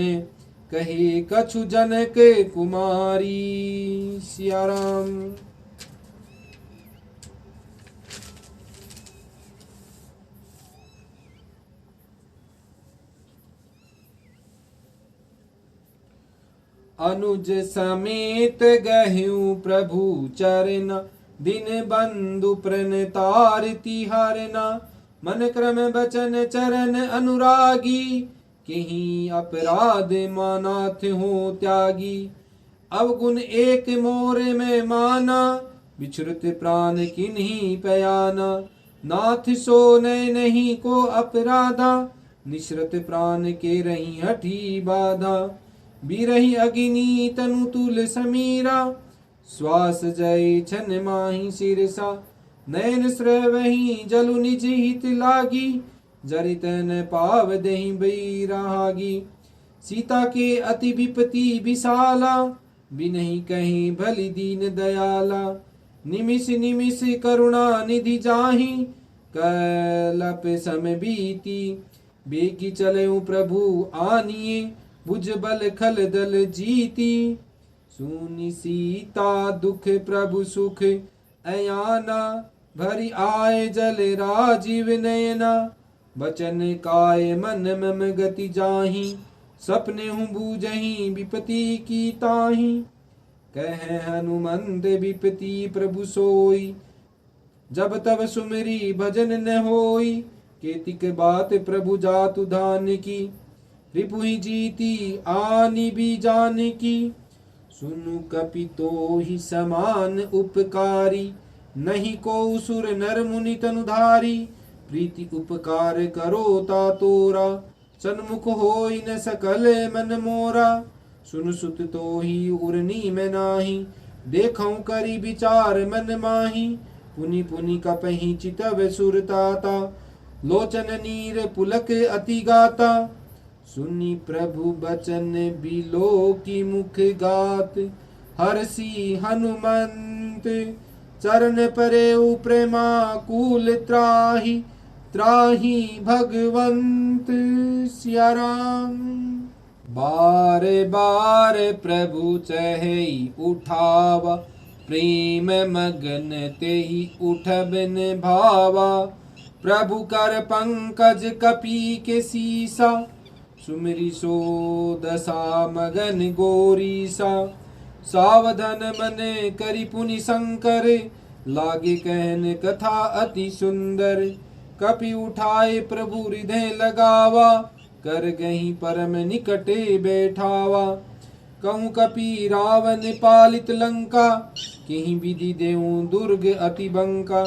कहे कछु जनक कुमारी। सिया राम। अनुज समेत गह्यु प्रभु चरण, दिन बंधु प्रणतारति हरना। मन क्रम बचन चरण अनुरागी, कहीं अपराध मानाथ हो त्यागी। अवगुण एक मोरे में माना, विचृत प्राण किन्हीं पयाना। नाथ सो नय नहीं को अपराधा, निश्रत प्राण के रही हठी बाधा। बिरही अग्नि तनु तुल समीरा, श्वास जय छन माही सिरसा। नयन स्रवहि जलु निज हित लागी, जरित न पाव दही बैरागी। सीता के अति विपति विशाला, बिनहि कहीं भली दीन दयाला। निमिष निमिष करुणा निधि जाहि, कलप सम बीती। बेगी चलऊं प्रभु आनिए, भुज बल खल दल जीती। सुनि सीता दुख प्रभु सुख अयाना, भरी आए जल राजीव नयना। बचन काय मन मम गति जाहि, सपने हूँ बूझहि विपति की ताहि। कह हनुमंत विपति प्रभु सोई, जब तब सुमिरी भजन न होई। केतिक बात प्रभु जातु धान की, रिपु ही जीती आनी भी जान की। सुनु कपि तो ही समान उपकारी, नहीं को सुर नर मुनि तनुधारी। प्रीति उपकार करो ता तोरा, सन्मुख होई न सकल मन मोरा। सुन सुत तो ही उर्नी में नाही, देखऊं करी विचार मन माही। पुनि पुनि कपहि चितव सुरताता, लोचन नीर पुलक अति गाता। सुनि प्रभु बचन बिलो की मुख गात, हर्षि हनुमंत चरण परे प्रेमाकुल त्राहि। त्राहि भगवंत सिया राम। बार बार प्रभु चहई उठावा, प्रेम मगन तेहि उठबिन भावा। प्रभु कर पंकज कपि के सीसा, सुमिरि सो दशा मगन गोरीसा। सावधन मन करि पुनि शंकर, लागे कहन कथा अति सुंदर। कपि उठाए प्रभु हृदय लगावा, कर गही परम निकटे बैठावा। कहूँ कपि रावण पालित लंका, किहि विधि देऊं दुर्ग अति बंका।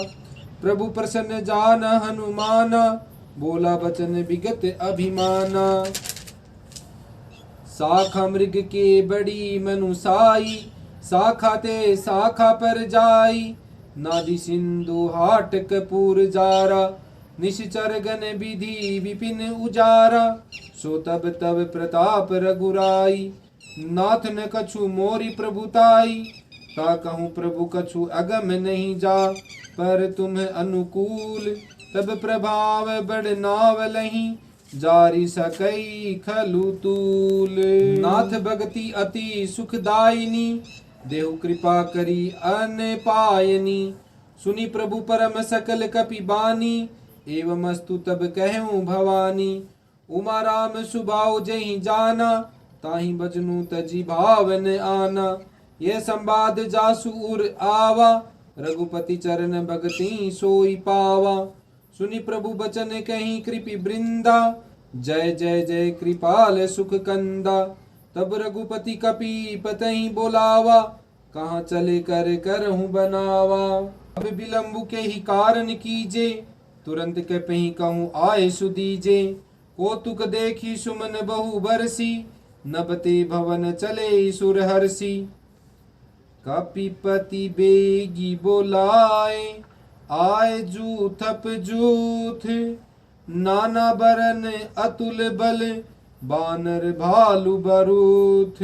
प्रभु प्रसन्न जान हनुमाना, बोला बचन विगत अभिमाना। शाखा मृग के बड़ी मनुसाई, शाखा ते शाखा पर जाई। नादि सिंधु हाट कपूर जारा, निश्चर गण विधि विपिन उजारा। सो तब तब प्रताप रघुराई, नाथ न कछु मोरी प्रभुताई। ता कहूँ प्रभु कछु अगम नहीं जा, पर तुम अनुकूल तब प्रभाव बड़ नावलहि। जारी सकई खलु तूल। नाथ भगति अति सुखदायिनी, देहु कृपा करी अन पायनी। सुनी प्रभु परम सकल कपि बानी, एवमस्तु तब कहूँ भवानी। उमा राम सुभाव जहि जाना, ताहि बजनु तजी भावन आना। ये संवाद जासु उर आवा, रघुपति चरण भगति सोई पावा। सुनि प्रभु बचन कहीं कृपि वृंदा, जय जय जय कृपाल सुख कंदा। तब रघुपति कपि पतहि बोलावा, कहाँ चले कर करहूँ बनावा। अब विलंबु के ही कारण कीजे, तुरंत के पही कहूँ आए सुदीजे। कौतुक देखी सुमन बहु बरसी, नबते भवन चले सुर हर्षि। कपिपति बेगी बोलाए, आए जूथप जूथ। नाना बरन अतुल बल, बानर भालु बरूथ।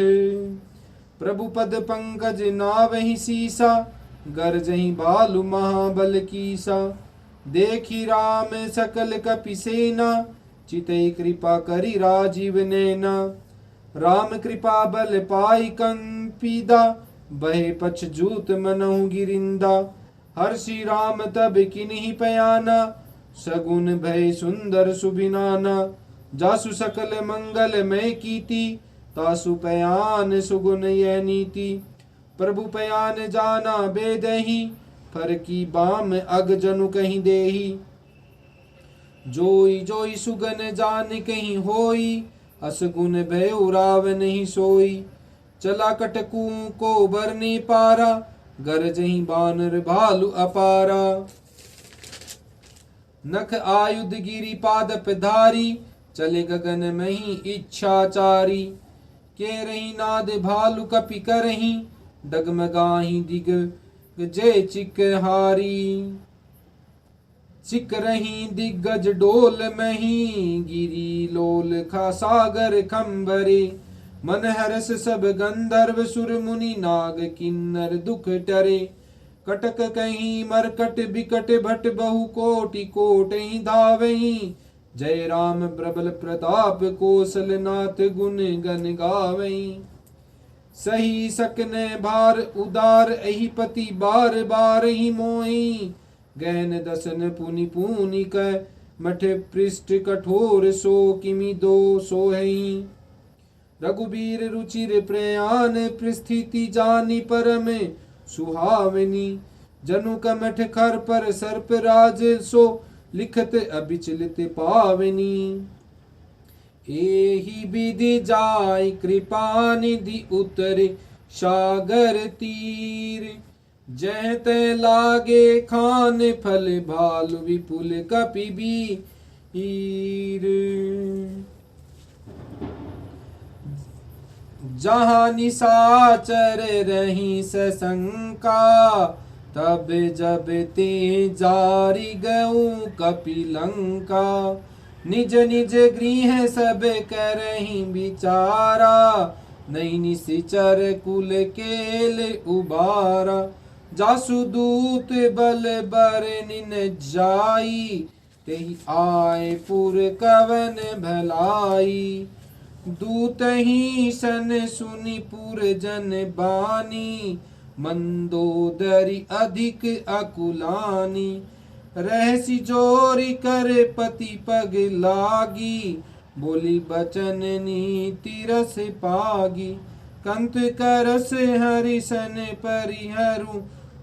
प्रभु पद पंकज नावहि सीसा, गरजहि भालु महाबल कीसा। देखी राम सकल कपि सेना, चितई कृपा करी राजीव नैना। राम कृपा बल पाई कंपीदा, बहे पछ जूत मनहु गिरिंदा। हर्षि राम तब किन्हि पयाना, सगुन भय सुंदर सुबिनाना। जासु सकल मंगल मय कीति, तासु पयान सुगुन यह नीति। प्रभु पयान जाना बेदहि, फर की बाम अग जनु कहीं देही। जोई जोई सुगन जान कहीं होई, असगुन भय उराव नहीं सोई। चला कटकू को बरने पारा, गरजहि बानर भालु अपारा। नख आयुध गिरी पादप धारी, चले गगन मही इच्छाचारी। के रही नाद भालु कपि करही, डगमगाही दिग जय चिकहारी। सिक रही दिग्गज डोल मही, गिरी लोल खा सागर खंबरे। मन हरस सब गंधर्व सुर मुनि, नाग किन्नर दुख टरे। कटक कहीं मरकट बिकट भट, बहु कोटि कोटि धावहीं। जय राम प्रबल प्रताप, कौशलनाथ गुण गन गावहीं। सही सकने भार उदार, एहि पति बार बार ही मोही। गहन दसन पुनि पुनि कह, मठ पृष्ठ कठोर सो किमि दो सोहि। रघुबीर रुचिर प्रयाण, प्रस्थिति जानी परम सुहावनी। जनु कमठ खर पर सर्प राज, सो लिखत अविचलित पावनी। एहि विधि जाय कृपा निधि, उतरे सागर तीर। जह तै लागे खान फल, भालु विपुल कपि बीर। जहाँ निशाचर रही सशंका, तब जब ते जारी गऊं कपिलंका। निज निज गृह सब करहीं विचारा, नहीं निशिचर कुल केल उबारा। जासु दूत बल बरनिन जाई, तेहि आए पुर कवन भलाई। दूत ही सन सुनि पुर जन बानी, मंदोदरी अधिक अकुलानी। रहसी जोरी कर पति पग लागी, बोली बचन नीति रस पागी। कंत करस हरिसन परिहरु,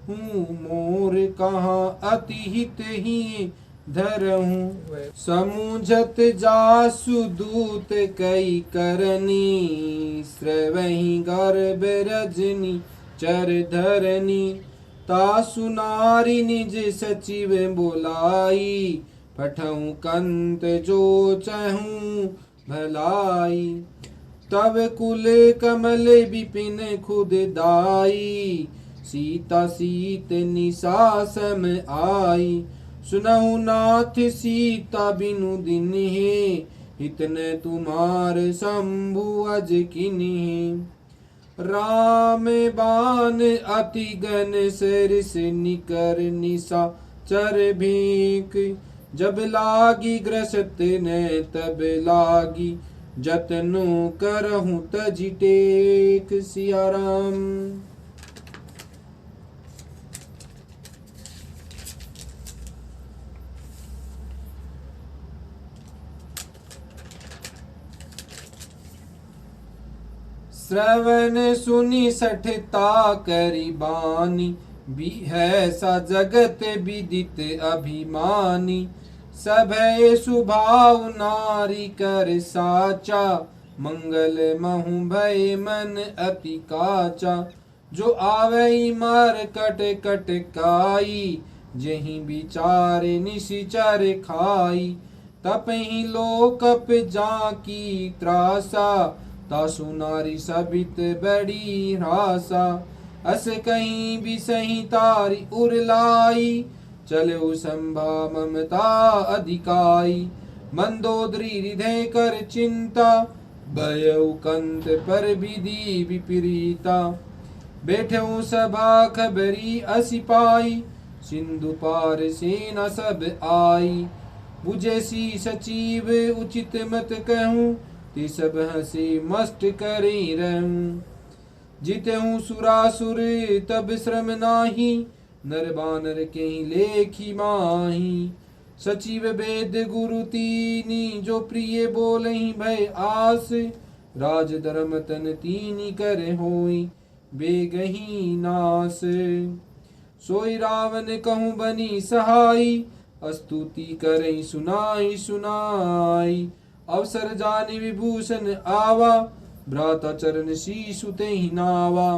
मोर कहाँ अति हित ही धरहूँ। समुझत जासु दूत कई करनी, श्रवहि गर्भ रजनी चर धरनी। तासु नारी निज सचिव बोलाई, पठऊँ कंत जो चहूँ भलाई। तब कुल कमल विपिन खुद दाई, सीता सीत निशा सम आई। सुनहु नाथ सीता बिनु दिन है, इतने तुम्हार शंभु अज किन्हीं। राम बान अति गन सरिस निकर निशा चर भीक। जब लागी ग्रसत ने तब लागी, जतनु करहूँ तजि टेक। सिया राम। श्रवण सुनि सठता करी बानी, भी है सा जगत विदित अभिमानी। सभय सुभाव नारी कर साचा, मंगल महु भय मन अति काचा। जो आवई मार कट कट काई, जहीं विचारे निशिचर खाई। तपहि लोकप जाकी त्रासा, तासु नारी सबित बड़ी रासा। अस कहीं भी सही तारी उरलाई, चलो संभा ममता अधिकाई। मंदोदरी हृदय कर चिंता, भयउ कंत पर विधि विपरीता। बैठऊ सभा खबरी असिपाई, सिंधु पार सेना सब आई। बुझे सी सचिव उचित मत कहूँ, ते सब हंसी मस्त करी रहूं। जितहूँ सुरासुर तब श्रम नाही, नर बानर के लेखी माही। सचिव वेद गुरु तीनी, जो प्रिय बोलहि भय आस। राज धर्म तन तीनी कर होई, बेगही नास। सोई रावण कहूँ बनी सहाई, स्तुति करई सुनाई सुनाई। अवसर जानि विभूषण आवा, भ्राता चरण शीशु तेहि नावा।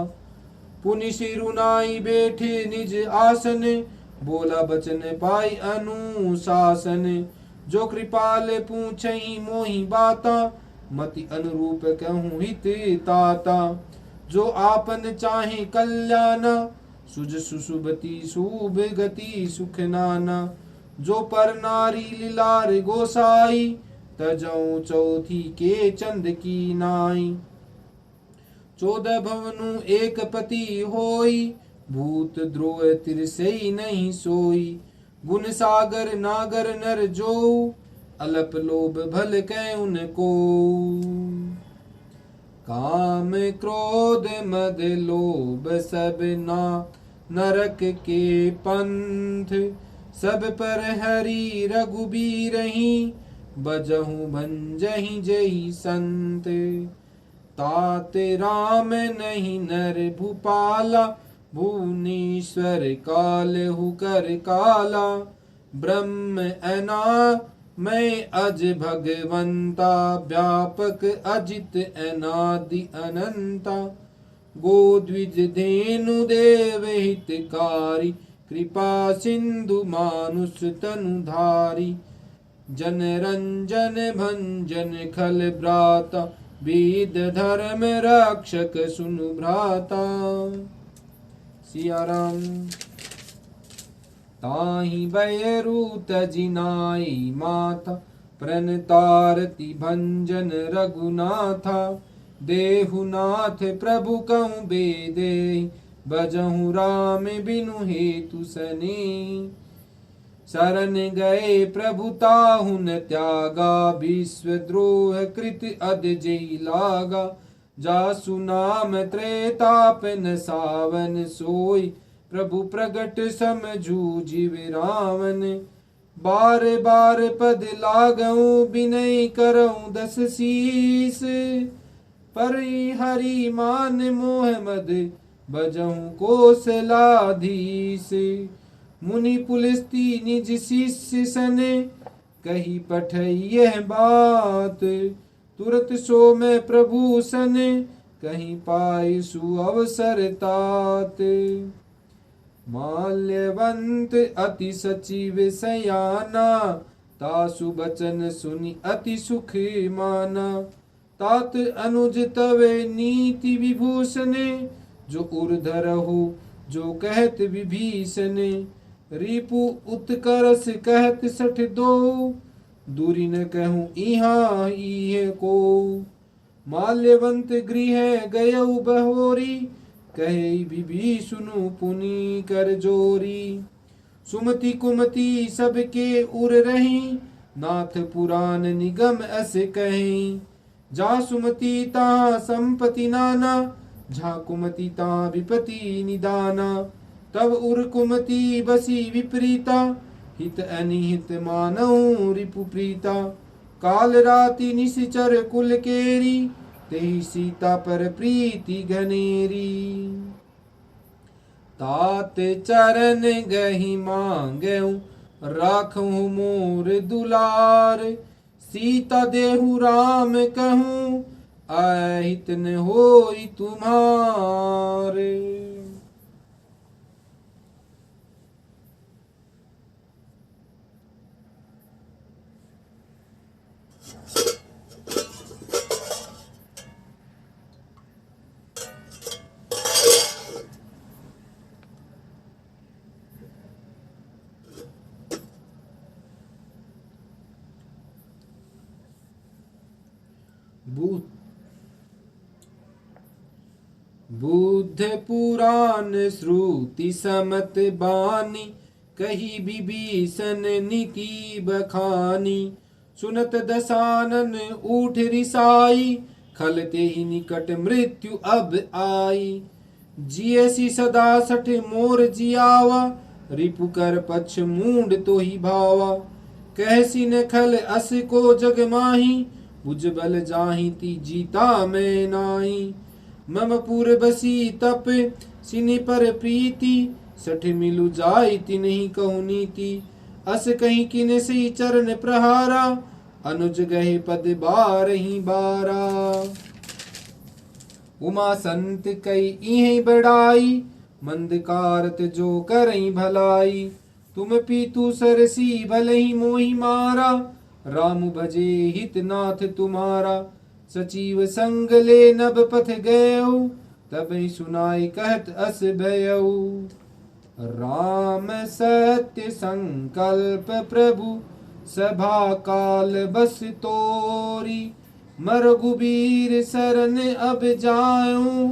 पुनि सिरुनाई बैठे निज आसन, बोला बचन पाई अनुशासन। जो कृपाल पूछहि मोहि बाता, मति अनुरूप कहूँ हित ताता। जो आपन चाहे कल्याण, सुज सुशुभति शुभ गति सुख नाना। जो पर नारी लीलार गोसाई, तजऊ चौथी के चंद की नाई। 14 भवनु एक पति होई, भूत द्रोह तिरसई नहीं सोई। गुण सागर नागर नर जो, अलप लोभ भल कै उनको। काम क्रोध मद लोभ सब ना नरक के पंथ। सब पर हरि रघुबीरहि, बजहु भंजहि जहि संत। तात राम नहीं नर भूपाला, भुवनेश्वर कालहु कर काला। ब्रह्म अना मैं अज भगवंता, व्यापक अजित अनादि अनंता। गोद्विज धेनु देव हितकारी, कृपा सिंधु मानुष तनुधारी। जन रंजन भंजन खल भ्राता, वेद धर्म रक्षक सुनु भ्राता। सिया राम। ताहि बैरु तजिनाई माता, प्रणतारति भंजन रघुनाथा। देहुनाथ प्रभु कहूँ बेदे, बजहु राम बिनु हेतु सने। शरण गए प्रभु ताहु न त्यागा, विश्वद्रोह कृत अद जेई लागा। जासु नाम त्रेताप न सावन सोई, प्रभु प्रगट समझू जीव रावण। बार बार पद लागऊं, बिनय करऊं 10 शीस। पर हरि मान मोह मद, बजहु कौशलाधीश। मुनि पुलस्ती निज शिष्य सने, कही पठई यह बात। तुरत सो मैं प्रभु सने, कहीं पाई सु अवसर तात। माल्यवंत अति सचिव सयाना, तासु बचन सुनि अति सुख माना। तात अनुज तवे नीति विभूषणे, जो उर्धरहु जो कहत विभीषणे। रिपु उत्कर्ष कहत 62, दूरी न कहूँ इहाँ इहे को। माल्यवंत गृह गयउ बहोरी, कहे विभीषुनु पुनि कर जोरी। सुमति कुमति सबके उर रही, नाथ पुराण निगम अस कहीं। जा सुमति ता संपति नाना, जहाँ कुमति ता विपति निदाना। तब उर कुमति बसी विपरीता, हित अनिहित मानऊ रिपु प्रीता। काल राति निशिचर कुल केरी, तेहि सीता पर प्रीति घनेरी। तात चरण गहि मांगेऊ, राखहु मोर दुलार। सीता देहु राम कहूँ, अहित न होई तुम्हारे। बुद्ध पुराण श्रुति समत बानी, कही विभीषण नीति बखानी। सुनत दशानन उठ रिसाई, खलते ही निकट मृत्यु अब आई। जियसी सदा 60 मोर जियावा, रिपु कर पक्ष मूंड तो ही भावा। कहसी न खल अस को जग माही, भुजबल जाहि ती जीता मैं नाई। मम पुर बसी तप सिनि पर प्रीति, 60 मिलु जाई तिन्हि कहु नीति। अस कहीं किन सही चरण प्रहारा, अनुज गहे पद बारहि बारा। उमा संत कई इहि बड़ाई, मंद कारत जो करई भलाई। तुम पीतु सरसी भलहि मोहि मारा, राम भजे हित नाथ तुम्हारा। सचिव संग ले नभ पथ गयऊ, तब सुनाई कहत अस भयऊ। राम सत्य संकल्प प्रभु सभा काल बस तोरी। मरघुबीर शरण अब जाऊं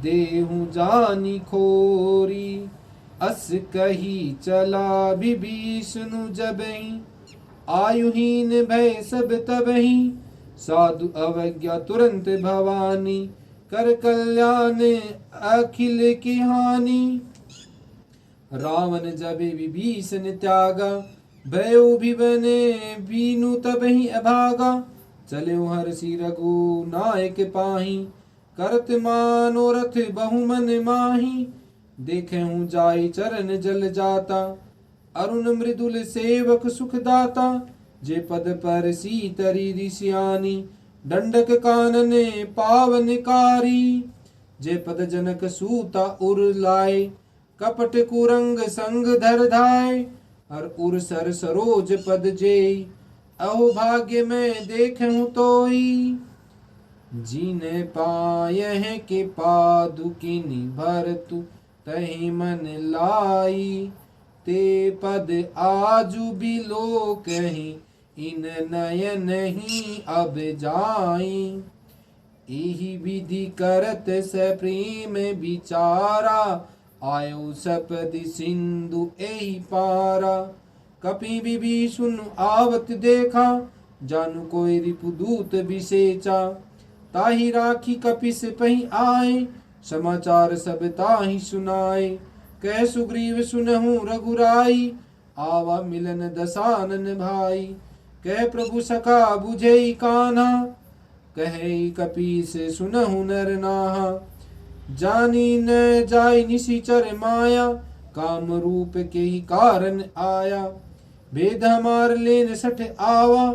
देहु जानी खोरी। अस कही चला विभीषण जबहि आयुहीन भय सब तबहि। साधु अवज्ञा तुरंत भवानी कर कल्याण अखिल की हानि। रावण जब विभीषण त्यागा भयो भी बने बीनु तबहि अभागा। चले हर्षि रघु नायक पाही करत मनोरथ बहुमन माही। देखे हूँ जाई चरण जल जाता अरुण मृदुल सेवक सुखदाता। जे पद पर सीतरी ऋषियानी दंडक कानने पावनकारी। जे पद जनक सूता उर लाए कपट कुरंग संग धर धाय। हर उर सर सरोज पद जे अहो भाग्य में देखूं तोई। जीने पाय है के पादुकिनी भरतु तहि मन लाई। ते पद आजु बिलो कहीं इन नयन ही अब जाई। यही विधि करत स प्रेम विचारा आयो सपदि सिंधु एहि पारा। कपि विभीषण आवत देखा जानु कोई रिपुदूत विसेचा। ताहि राखी कपिस पहि आए समाचार सब ताहि सुनाए। कह सुग्रीव सुनहु रघुराई आवा मिलन दसानन भाई। कह प्रभु सखा बुझई कान्हा कहे कपीस सुनहु नर नाहा। जानी न जाय निशिचर माया काम रूप के ही कारण आया। भेद हमार लेन सठ आवा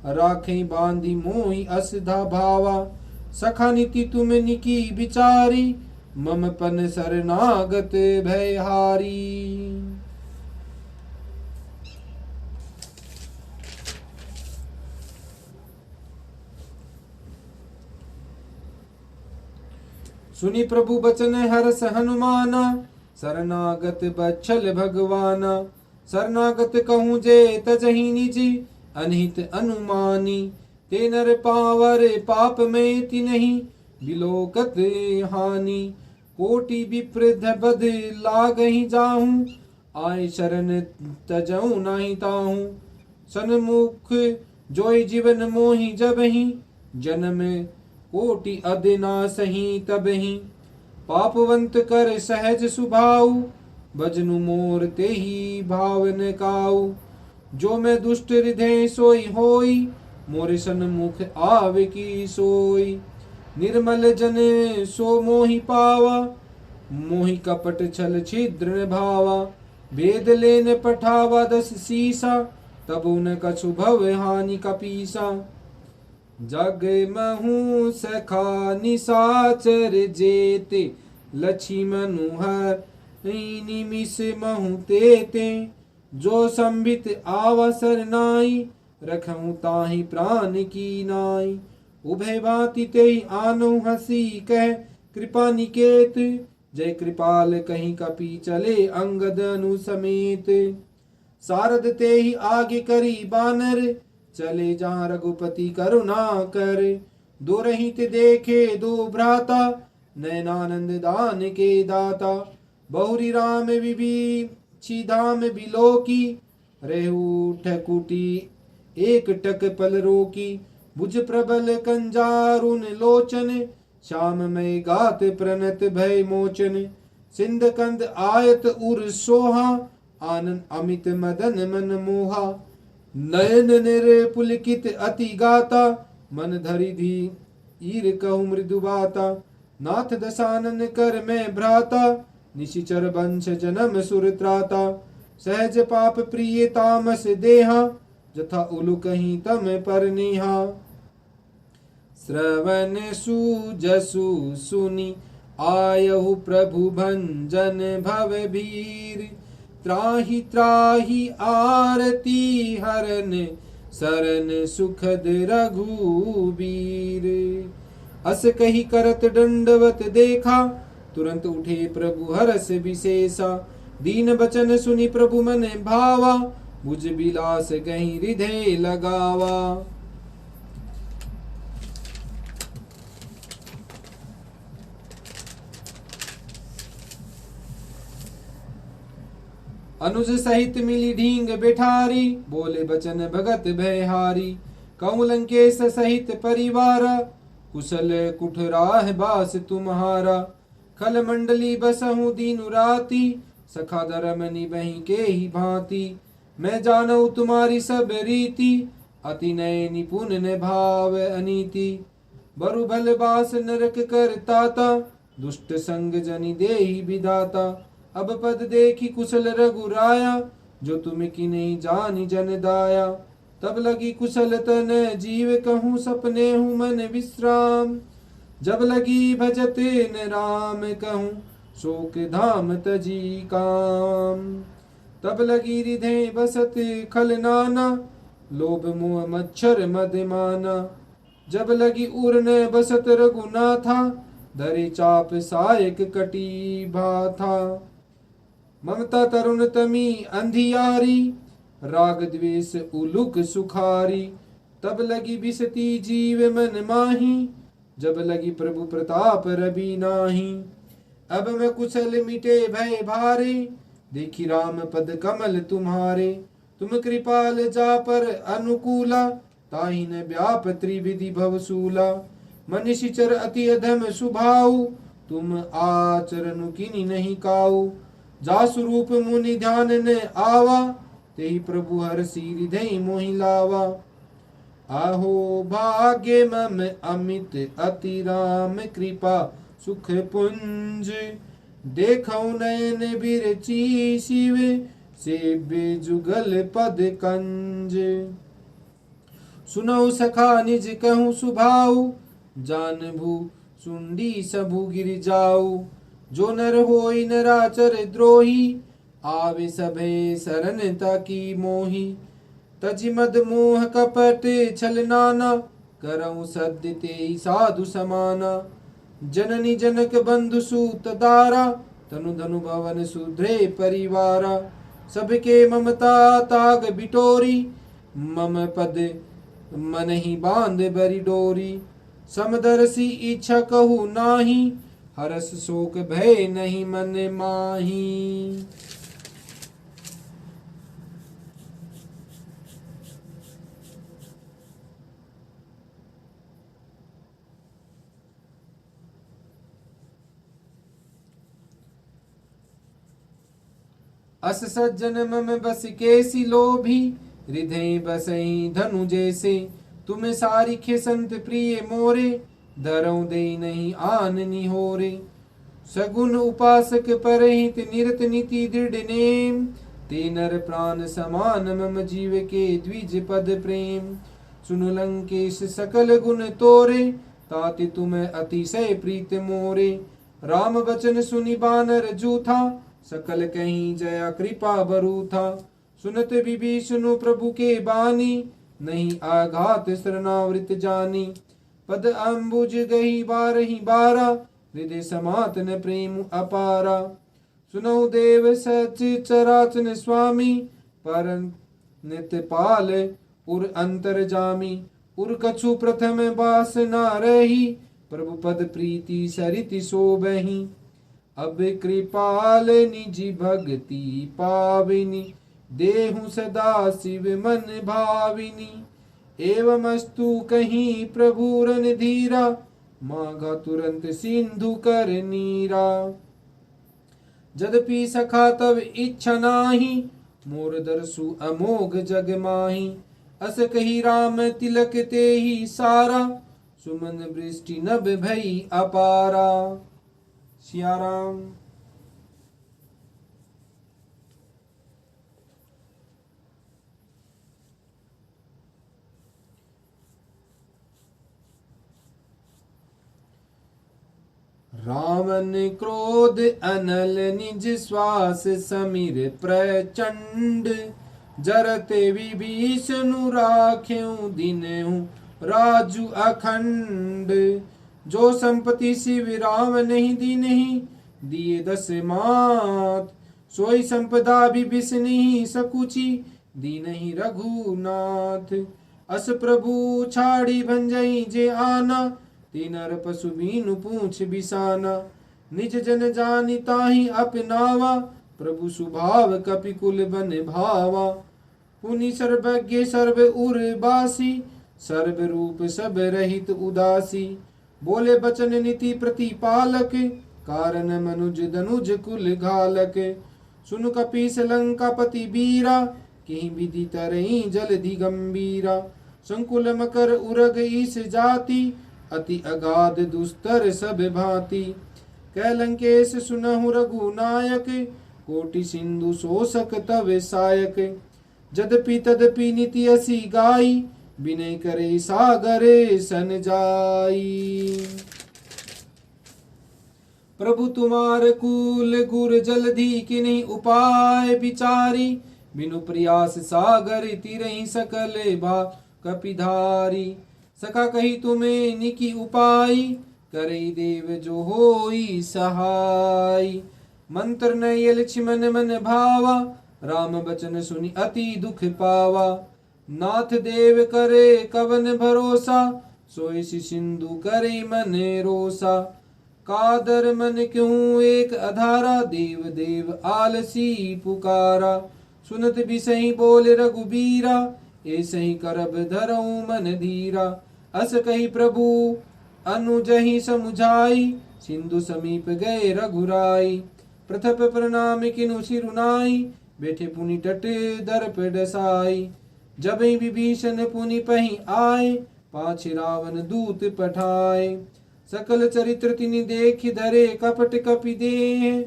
राखे बांधी मोहि असधा भावा। सखा नीति तुम निकी बिचारी मम पन शरणागत भयहारी। सुनि प्रभु बचन हरस हनुमाना शरणागत बच्छल भगवाना। शरणागत कहूँ जे तजहि निजी अनहित अनुमानी। ते नर पावर पाप में तिन्हि बिलोकत हानि। कोटि विप्रध बद लागहि जाहूँ आय शरण तजऊ नाही ताहूँ। सन्मुख जोय जीवन मोहि जबहि जन्म कोटि अदिनासहि तबहि। पापवंत कर सहज सुभाऊ भजनु मोर तेहि भावन काऊ। जो मैं दुष्ट हृदय सोई होई मोर सन्मुख आवे की सोई। निर्मल जन सो मोहि पावा मोहि कपट छल छिद्र भावा। भेद लेन पठावा 10 सीसा तब उन कछु भव हानि कपीसा। जग महु सखा निसाचर जेते लक्ष्मणु हर निमिष महु तेते। जो संबित आवासर नाई रखूं ताहि प्राण की नाई। उभय भांति तेहि आनो हसी कह कृपा निकेत। जय कृपाल कहीं कपि चले अंगद अनु समेत। सारद तेहि आगे करी बानर चले जहाँ रघुपति करुणा कर। दो रहित देखे दो भ्राता नयनानंद दान के दाता। बहुरी राम विभीषि धाम बिलोकी रेहू ठकुटी एक टक पल रोकी। भुज प्रबल कंजारुन लोचन श्याम में गात प्रणत भय मोचन। सिंध कंद आयत उर सोहा आनंद अमित मदन मन मोहा। नयन निर पुलकित अति गाता मन धरि धी ईर कहु मृदु बाता। नाथ दसानन कर में भ्राता निशिचर वंश जन्म सुर त्राता। सहज पाप प्रिय तामस देहा जथा उलु कहीं तम पर नेहा। श्रवण सुजसु सुनि आयहु प्रभु भंजन भव भीर। त्राहि त्राहि आरती हरन शरण सुखद रघुबीर। अस कही करत दंडवत देखा तुरंत उठे प्रभु हरस विशेषा। दीन बचन सुनि प्रभु मन भावा, बुझ बिलास गही हृदय लगावा। अनुज सहित मिली ढींग बेठारी, बोले बचन भगत भयहारी। कहूँ लंकेश सहित परिवार, कुशल कुठराह बास तुम्हारा। खल मंडली बसहूँ दीनु राती, सखा धर्म निबहि के ही भांति। मैं जानऊ तुम्हारी सब रीति, अति नय निपुण न भाव अनीति। बरु भल बास नरक कर ताता, दुष्ट संग जनि देहि विधाता। अब पद देखी कुशल रघुराया, जो तुम की नहीं जानी जन दाया। तब लगी कुशल तन जीव कहूँ, सपने हूँ मन विश्राम। जब लगी भजते न राम कहूँ, शोक धाम तजी काम। तब लगी हृदय बसत खल नाना, लोभ मोह मच्छर मदमाना। जब लगी उड़ने बसत रघुनाथा, धरे चाप सायक कटी भाथा। ममता तरुण तमी अंधियारी, राग द्वेष उलुक सुखारी। तब लगी बिसती जीव मन माही, जब लगी प्रभु प्रताप रवि नाही। अब मैं कुशल मिटे भय भारे, देखी राम पद कमल तुम्हारे। तुम कृपाल जा पर अनुकूला, ताहि न व्याप त्रिविधि भवसूला। मनुष्यचर अति अधम सुभाऊ, तुम आचरण किनि नहीं काऊ। जासु रूप मुनि ध्यान न आवा, तेहि प्रभु हरषि हृदय मोहि लावा। आहो भाग्य मम अमित अति राम कृपा सुख पुंज। देखौ नयन बिरची शिव, सेव्य जुगल पद कंज। सुनौ सखा निज कहूँ सुभाऊ, जानभू सुंडी सबु गिर जाऊ। जो नर होई नराचर द्रोही, आवे सभे शरण ताकी मोही। तजि मद मोह कपट छल नाना, करऊँ सद्य तेहि साधु समाना। जननी जनक बंधु सूत दारा, तनु धनु भवन सुधरे परिवारा। सबके ममता ताग बिटोरी, मम पद मन ही बांध बरी डोरी। समदर्शी इच्छा कहू नाही, हरस शोक भय नहीं मन माही। अस सज्जन मम बस केसी लोभी, हृदय बसई धनु जैसे। तुम सारिखे संत प्रिय मोरे, धरऊ दे नहीं आननी होरे। सगुन उपासक परहित निरत नीति दृढ़ नेम, ते नर प्राण समान मम जीव के द्विज पद प्रेम। सुनु लंकेश सकल गुण तोरे, ताति तुम अतिशय प्रीत मोरे। राम वचन सुनि बानर जूथा, सकल कहीं जया कृपा बरूथा। सुनत विभीषण प्रभु के बानी, नहीं आघात शरणावृत जानी। पद अम्बुज गही बारही बारा, हृदय समातन प्रेम अपारा। सुनौ देव सच चराचन स्वामी, पर नित पाल उर अंतर जामी। उर कछु प्रथम बास न रही, प्रभु पद प्रीति सरिति सोबही। अब कृपाल निज भक्ति पाविनी, देहु सदा शिव मन भाविनी। एवमस्तु कहीं प्रभु रन धीरा, मांगा तुरंत सिंधु कर नीरा। जदपि सखा तब इच्छा नाही, मोर दर्शु अमोघ जग माही। अस कही राम तिलक ते ही सारा, सुमन वृष्टि नभ भई अपारा। सिया राम। रावण क्रोध अनल निज श्वास समीर प्रचंड। जरते विभीषणु राख्यऊ दिनहु राजु अखंड। जो संपत्ति शिव राम नहीं दी नहीं, दिए दस मात। सोई संपदा विभीषणी सकुची दीनहि रघुनाथ। अस प्रभु छाड़ी भंजई जे आना ते नर पशु बीनु पूछ बिसाना। निज जन जानि ताहि अपनावा प्रभु सुभाव कपिकुल बन भावा। पुनि सर्वज्ञ सर्व उर्वासी सर्व रूप सब रहित उदासी। बोले बचन नीति प्रतिपालक कारण मनुज दनुज कुल घालक। सुन कपीस लंकापति बीरा कहीं विधि तरई जलधि गंभीरा। संकुल मकर उरग ईस जाति अति अगाध दुस्तर सब भांति। कैलंकेश सुनहु रघुनायक कोटि सिंधु शोषक तव सायक। जदपि तदपि नीति असी गाई विनय करे सागरे सन जाई। प्रभु तुम्हार कूल गुर जलधि किन्हीं उपाय विचारी। बिनु प्रयास सागर तिरहि सकल भा कपिधारी। सखा कही तुम्हें निकी उपाय करई देव जो होई सहाय। मंत्र नय लक्ष्मण मन भावा राम बचन सुनि अति दुख पावा। नाथ देव करे कवन भरोसा सोई सिंधु करे मन रोसा। कादर मन क्यों एक अधारा देव देव आलसी पुकारा। सुनत बिसहि बोले रघुबीरा ऐसहि करब धरऊं मन धीरा। अस कही प्रभु अनुजहि समुझाई सिंधु समीप गए रघुराई। प्रथप प्रणाम किनु सिरुनाई बैठे पुनि तट दर्प डसाई। जब विभीषण पुनि पही आए पाछ रावण दूत पठाए। सकल चरित्र तिनि देख धरे कपट कपि देह।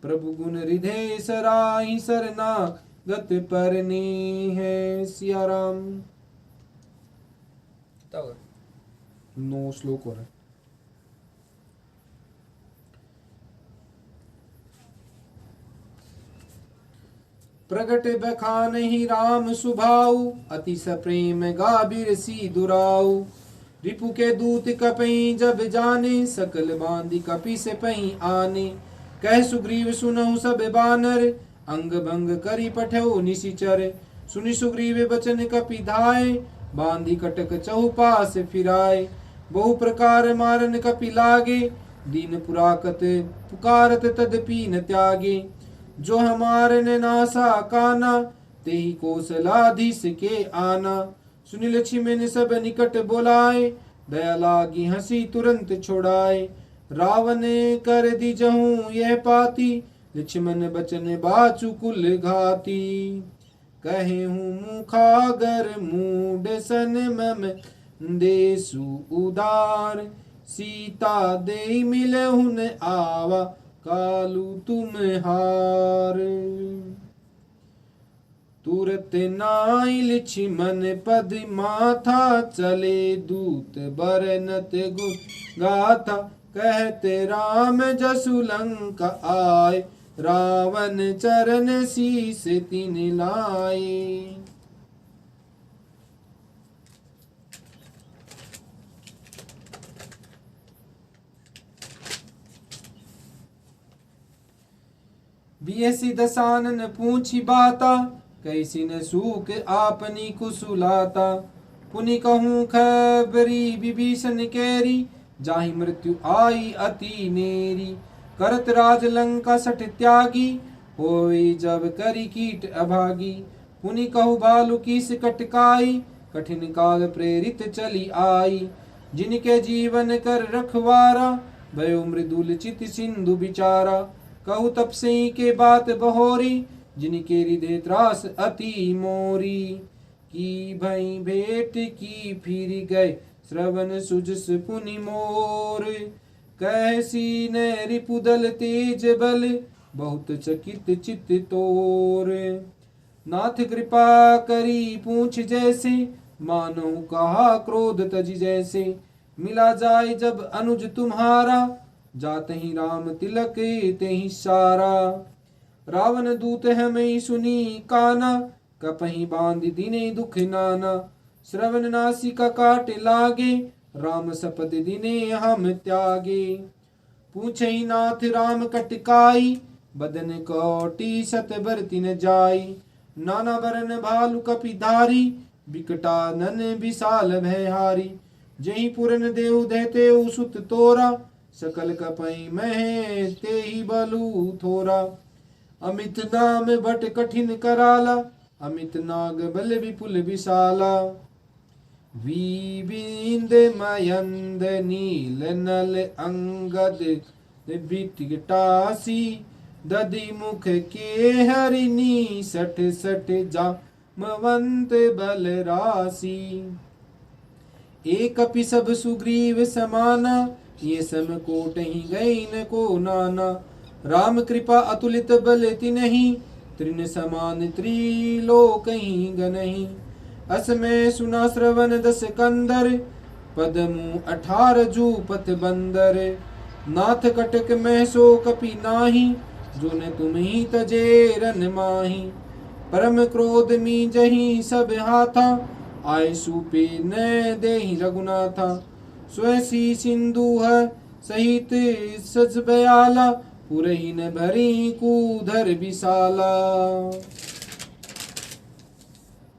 प्रभु गुण हृदय सराहि शरणागत परने है। सिया राम। 9 श्लोक हो रहा है। प्रगट बखान ही राम सुभाऊ अति सप्रेम गाबिर सी दुराऊ। रिपु के दूत कपई जब जाने सकल बांधी कपि से पही आने। कह सुग्रीव सुनहु सब बानर अंग भंग करी पठऊ निशिचर। सुनि सुग्रीव बचन कपि धाय बांधी कटक चहुपास फिराए। बहु प्रकार मारन कपि लागे दीन पुराकत पुकारत तदपि न त्यागे। जो हमारे ने नासा काना तेहि कौशलाधीश के आना। सुनि लक्ष्मण सब निकट बोलाए दया लागी हंसी तुरंत छोड़ाए। रावण कर दी जहूं यह पाती लक्ष्मण बचन बाचु कुल घाती। कहे हूँ मुखागर मूड सन मम देसु उदार। सीता दे मिलहुन आवा कालू तुम हार। तुरत नाई लक्ष्मण पद माथा चले दूत बरनत गुण गाथा। कहते राम जसु लंका आए रावण चरण शीस तिन लाए। बियसी दसानन पूछी बाता कैसी न सूक आपनी कुसुलाता। पुनि कहूँ खबरी विभीषण केरी जाहि मृत्यु आई अति नेरी। करत राज लंका सठ त्यागी होई जब करी कीट अभागी। पुनि कहु बालु कीस कटकाई कठिन काल प्रेरित चली आई। जिनके जीवन कर रखवारा भयो मृदुल चित सिंधु बिचारा। कहु तपसई के बात बहोरी जिनके हृदय त्रास अति मोरी। की भई भेंट की फिर गए श्रवण सुजस पुनि मोर। कैसी न रिपुदल तेज बल बहुत चकित चित तोर। नाथ कृपा करी पूछ जैसे मानो कहा क्रोध तज जैसे। मिला जाए जब अनुज तुम्हारा जाते ही राम तिलक ते ही सारा। रावण दूत हमें सुनी काना कपही बांध दिने दुख नाना। श्रवण नासिका काट लागे राम सपद दिने हम त्यागे। पूछे नाथ राम कटकाई बदन कोटि सत बरति न जाई। नाना बरन भालु कपिधारी, बिकटानन विशाल भयहारी। जही पुरन देहु दहते सुत तोरा, सकल कपई मह ते ही बलु थोरा। अमित नाम बट कठिन कराला, अमित नाग बल विपुल विशाला। विबिंद मयंद नील नल अंगद बिटटासी। दधि मुख के हरिणी सठ सठ जामवंत बल राशि। एक कपि सब सुग्रीव समाना, ये सम कोटहि गई न को नाना। राम कृपा अतुलित बल तिन्हि, तृण समान त्रिलोकहि गनहि। अस में सुना श्रवण दस कंदर, पदमु 18 जूपत बंदर। नाथ कटक में सो कपि नाही, जो न तुम ही तजे रन माही। परम क्रोध मी जही सब हाथा, आय सूपे न देहि रघुनाथा। स्वसी सिंधु है सहित सज बयाला, पुरहि न भरी कूधर विशाला।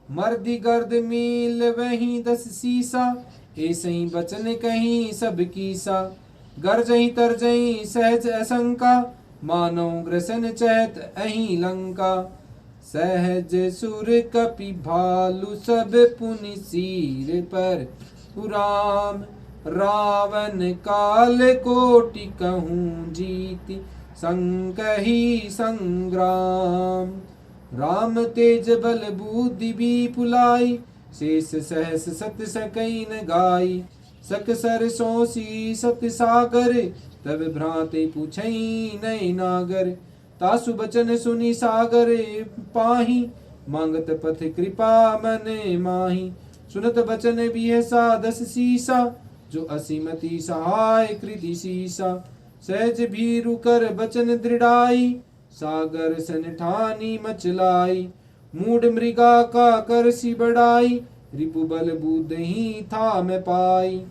मर्दि गर्द मील वही 10 सीसा, ऐसे ही बचन कहीं सब कीसा। गर्जही तरजही सहज असंका, मानो ग्रसन चहत अहि लंका। सहज सुर कपि भालु सब पुनि सिर पर पुराम। रावण काल कोटि कहूँ जीति, संकहि संग्राम। राम तेज बल बुद्धि विपुलाई, शेष सहस सत सकई न गाई। सक सर सोसी सत सागर, तब भ्राते पूछई नय नागर। तासु बचन सुनि सागर पाही, मांगत पथ कृपा मन माही। सुनत बचन बिहसा 10 सीसा, जो असीमति सहाय कृति सीसा। सहज भीरु कर बचन दृढ़ाई, सागर सन ठानी मचलाई। मूड मृगा का कर सी बढ़ाई, रिपु बल बुद्धि था मैं पाई।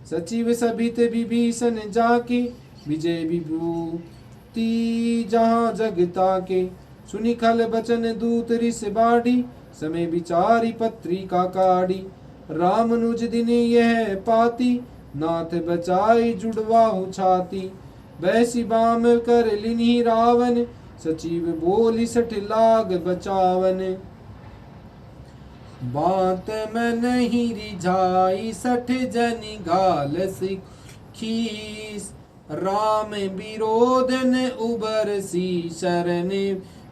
सचिव सभित विभीषण जाके, विजय विभूति जहाँ जगता के। सुनि खल बचन दूत रिस बाढ़ी, समय विचारी पत्रिका काढ़ी। राम नुज दिन यह पाती, नाथ बचाई जुड़वाहु छाती। बैसी बाम कर लिन्ही रावण, सचिव बोली 60 लाग बचावन। बात में नहीं रिझाई 60 जनि घाल खीस। राम विरोधन उबर सी शरण,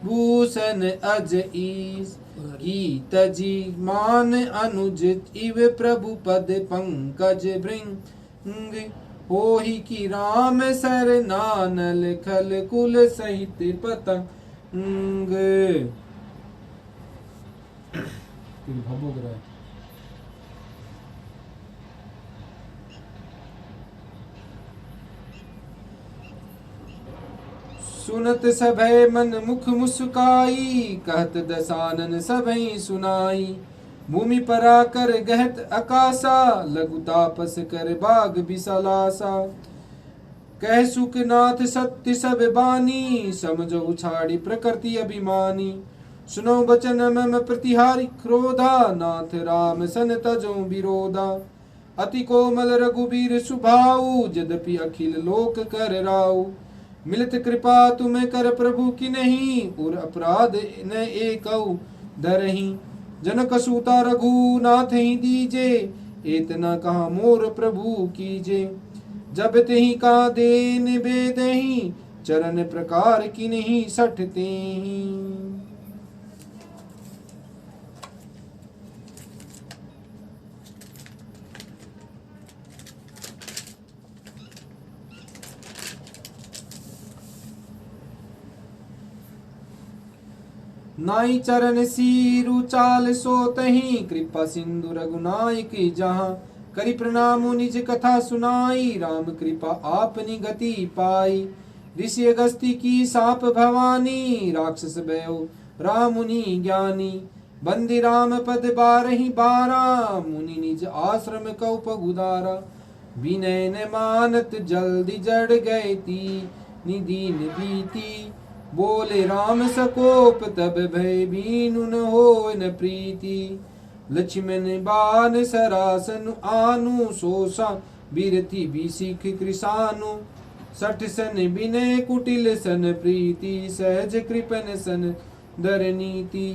भूषण अज ईस। गीत जी मान अनुज इव प्रभु पद पंकज भृंग। होहि की राम सर नानल खल कुल सहित पतंग। सुनत सभय मन मुख मुस्काई, कहत दसानन सभय सुनाई। भूमि परा कर गहत आकाशा, लघु तापस कर बाग विसलासा। कह सुखनाथ सत्य सब बानी, समझो उछाड़ी प्रकृति अभिमानी। सुनो बचन मम प्रतिहारी क्रोधा, नाथ राम सन तजो विरोधा। अति कोमल रघुबीर सुभाऊ, यद्यपि अखिल लोक कर राऊ। मिलत कृपा तुम कर प्रभु की नहीं, और अपराध न एकौ धरहि। जनक सूता रघुनाथ ही दीजे, इतना कहा मोर प्रभु कीजे। जब तेहि का देन बेदहि, चरण प्रकार की नहीं 60 तेहि। नाई चरण सीरु चाल सोतहि, कृपा सिंधु रघुनायक जहाँ। करि प्रणाम निज कथा सुनाई, राम कृपा आपनी गति पाई। ऋषि अगस्ती की साप भवानी, राक्षस भयो राम मुनि ज्ञानी। बंदी राम पद 12 मुनि निज आश्रम कौ पगुदारा। विनय न मानत जल्दी जड़ गए ती, निदीन बीती। बोले राम सकोप तब भय बीनु न हो न प्रीति। लक्ष्मण बान सरासन आनु सोसा बीरति बीसिख कृसानु। सठ सन बिनय कुटिल सन प्रीति सहज कृपन सन दर नीति।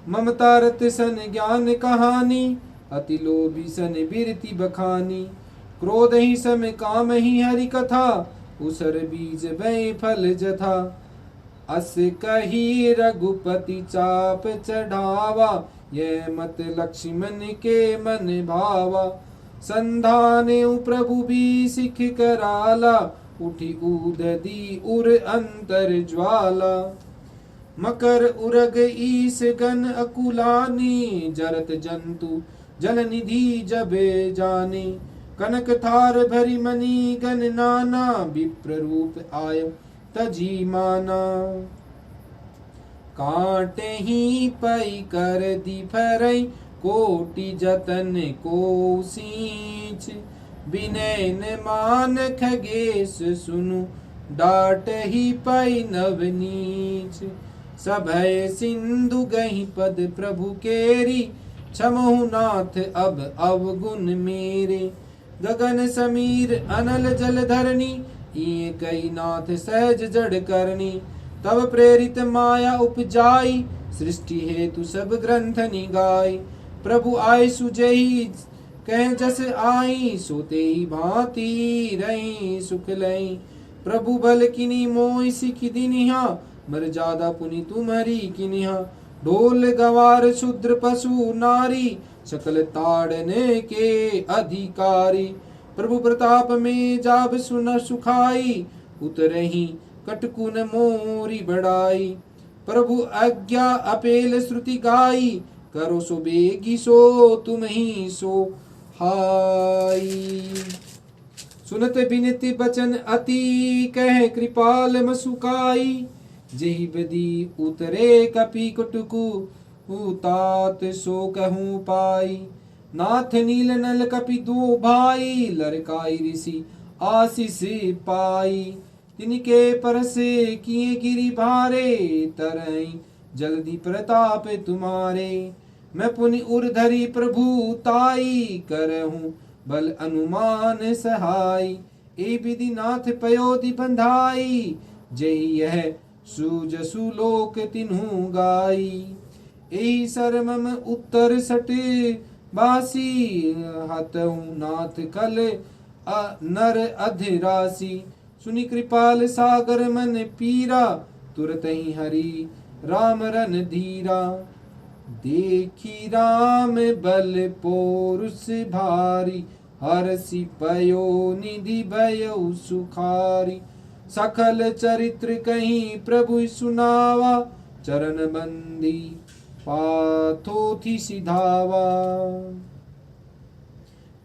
ममता रत सन ज्ञान कहानी अति लोभी सन बीरति बखानी। क्रोध ही सम काम ही हरि कथा उसर बीज भय फल जथा। अस कही रघुपति चाप चढ़ावा यह मत लक्ष्मण के मन भावा। संधाने प्रभु भी सिख कराला उठी उददी उर अंतर ज्वाला। मकर उरग ईस गन अकुलानी जरत जंतु जल निधि जबे जाने। कनक थार भरी मणि गन नाना विप्र रूप आय तजी माना। कांटे ही पई कर दी फरई कोटि जतन को सींच। विनय न मान खगेश सुनु डाट ही पई नवनीच। सभय सिंधु गहि पद प्रभु केरी क्षमहु नाथ अब अवगुण मेरे। गगन समीर अनल जल धरनी ये कई नाथ सहज जड़ करनी। तब प्रेरित माया उपजाई सृष्टि हेतु सब ग्रंथ निगाई। प्रभु आय सुजई कह जस आई सोते ही भांति रही सुख लई। प्रभु बल किनी मोहि सिख दिनिहा मर्यादा पुनि तुम्हारी किनिहा। ढोल गवार शूद्र पशु नारी सकल ताड़ने के अधिकारी। प्रभु प्रताप में जाब सुन सुखाई उतरही कटकुन मोरी बढ़ाई। प्रभु आज्ञा अपेल श्रुति गाई करो सो बेगी सो तुम ही सो हाई। सुनत बिनती बचन अति कह कृपाल मसुकाई। जेहि बदी उतरे कपि कुटुकु तात सो कहूँ पाई। नाथ नील नल कपि दो भाई लड़काई ऋषि आशीष पाई। तिनके परसे किए गिरि भारे तरई जल्दी प्रताप तुम्हारे। मैं पुनि उर्धरी प्रभु ताई करहूँ बल अनुमान सहाय। ए विधि नाथ पयोधि बंधाई जय यह सुजसु लोक तिन्हु गाई। एहि सरमम उत्तर सट बासी हतहु नाथ कल नर अधिरासी। सुनि कृपाल सागर मन पीरा तुरत ही हरि राम रन धीरा। देखी राम बल पौरुष भारी हरसि पयो निधि भयउ सुखारी। सकल चरित्र कहीं प्रभु सुनावा चरण बंदी पाथोथि सिधावा।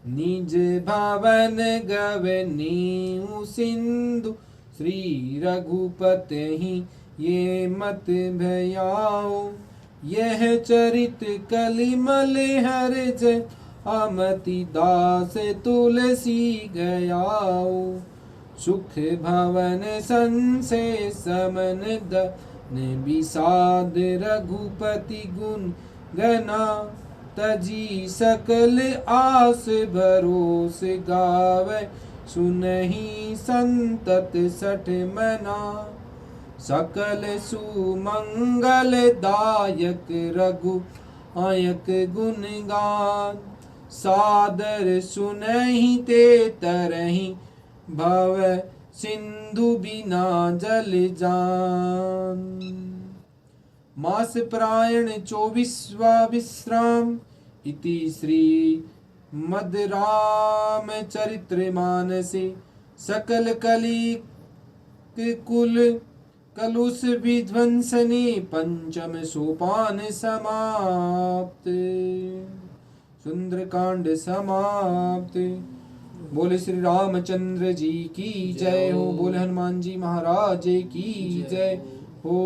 निज भवन गवनीउ सिंधु श्री रघुपति ही ये मत भयाओ। यह चरित कलिमल हर्ज अमति दास तुलसी गयाओ। सुख भवन संसे समन दन विषाद रघुपति गुण गना। तजी सकल आस भरोस गावे सुनहि संतत सठ मना। सकल सुमंगल दायक रघु आयक गुण गान। सादर सुनहि ते तरहि भव सिंधु बिना जल जान। मास प्रायण 24वां विश्राम इति श्री मद राम चरित्र मानसे। सकल कली कुल कलुष विध्वंसने पंचम सोपान समाप्त। सुंदरकांड समाप्त। बोले श्री रामचंद्र जी की जय हो। बोले हनुमान जी महाराज की जय हो।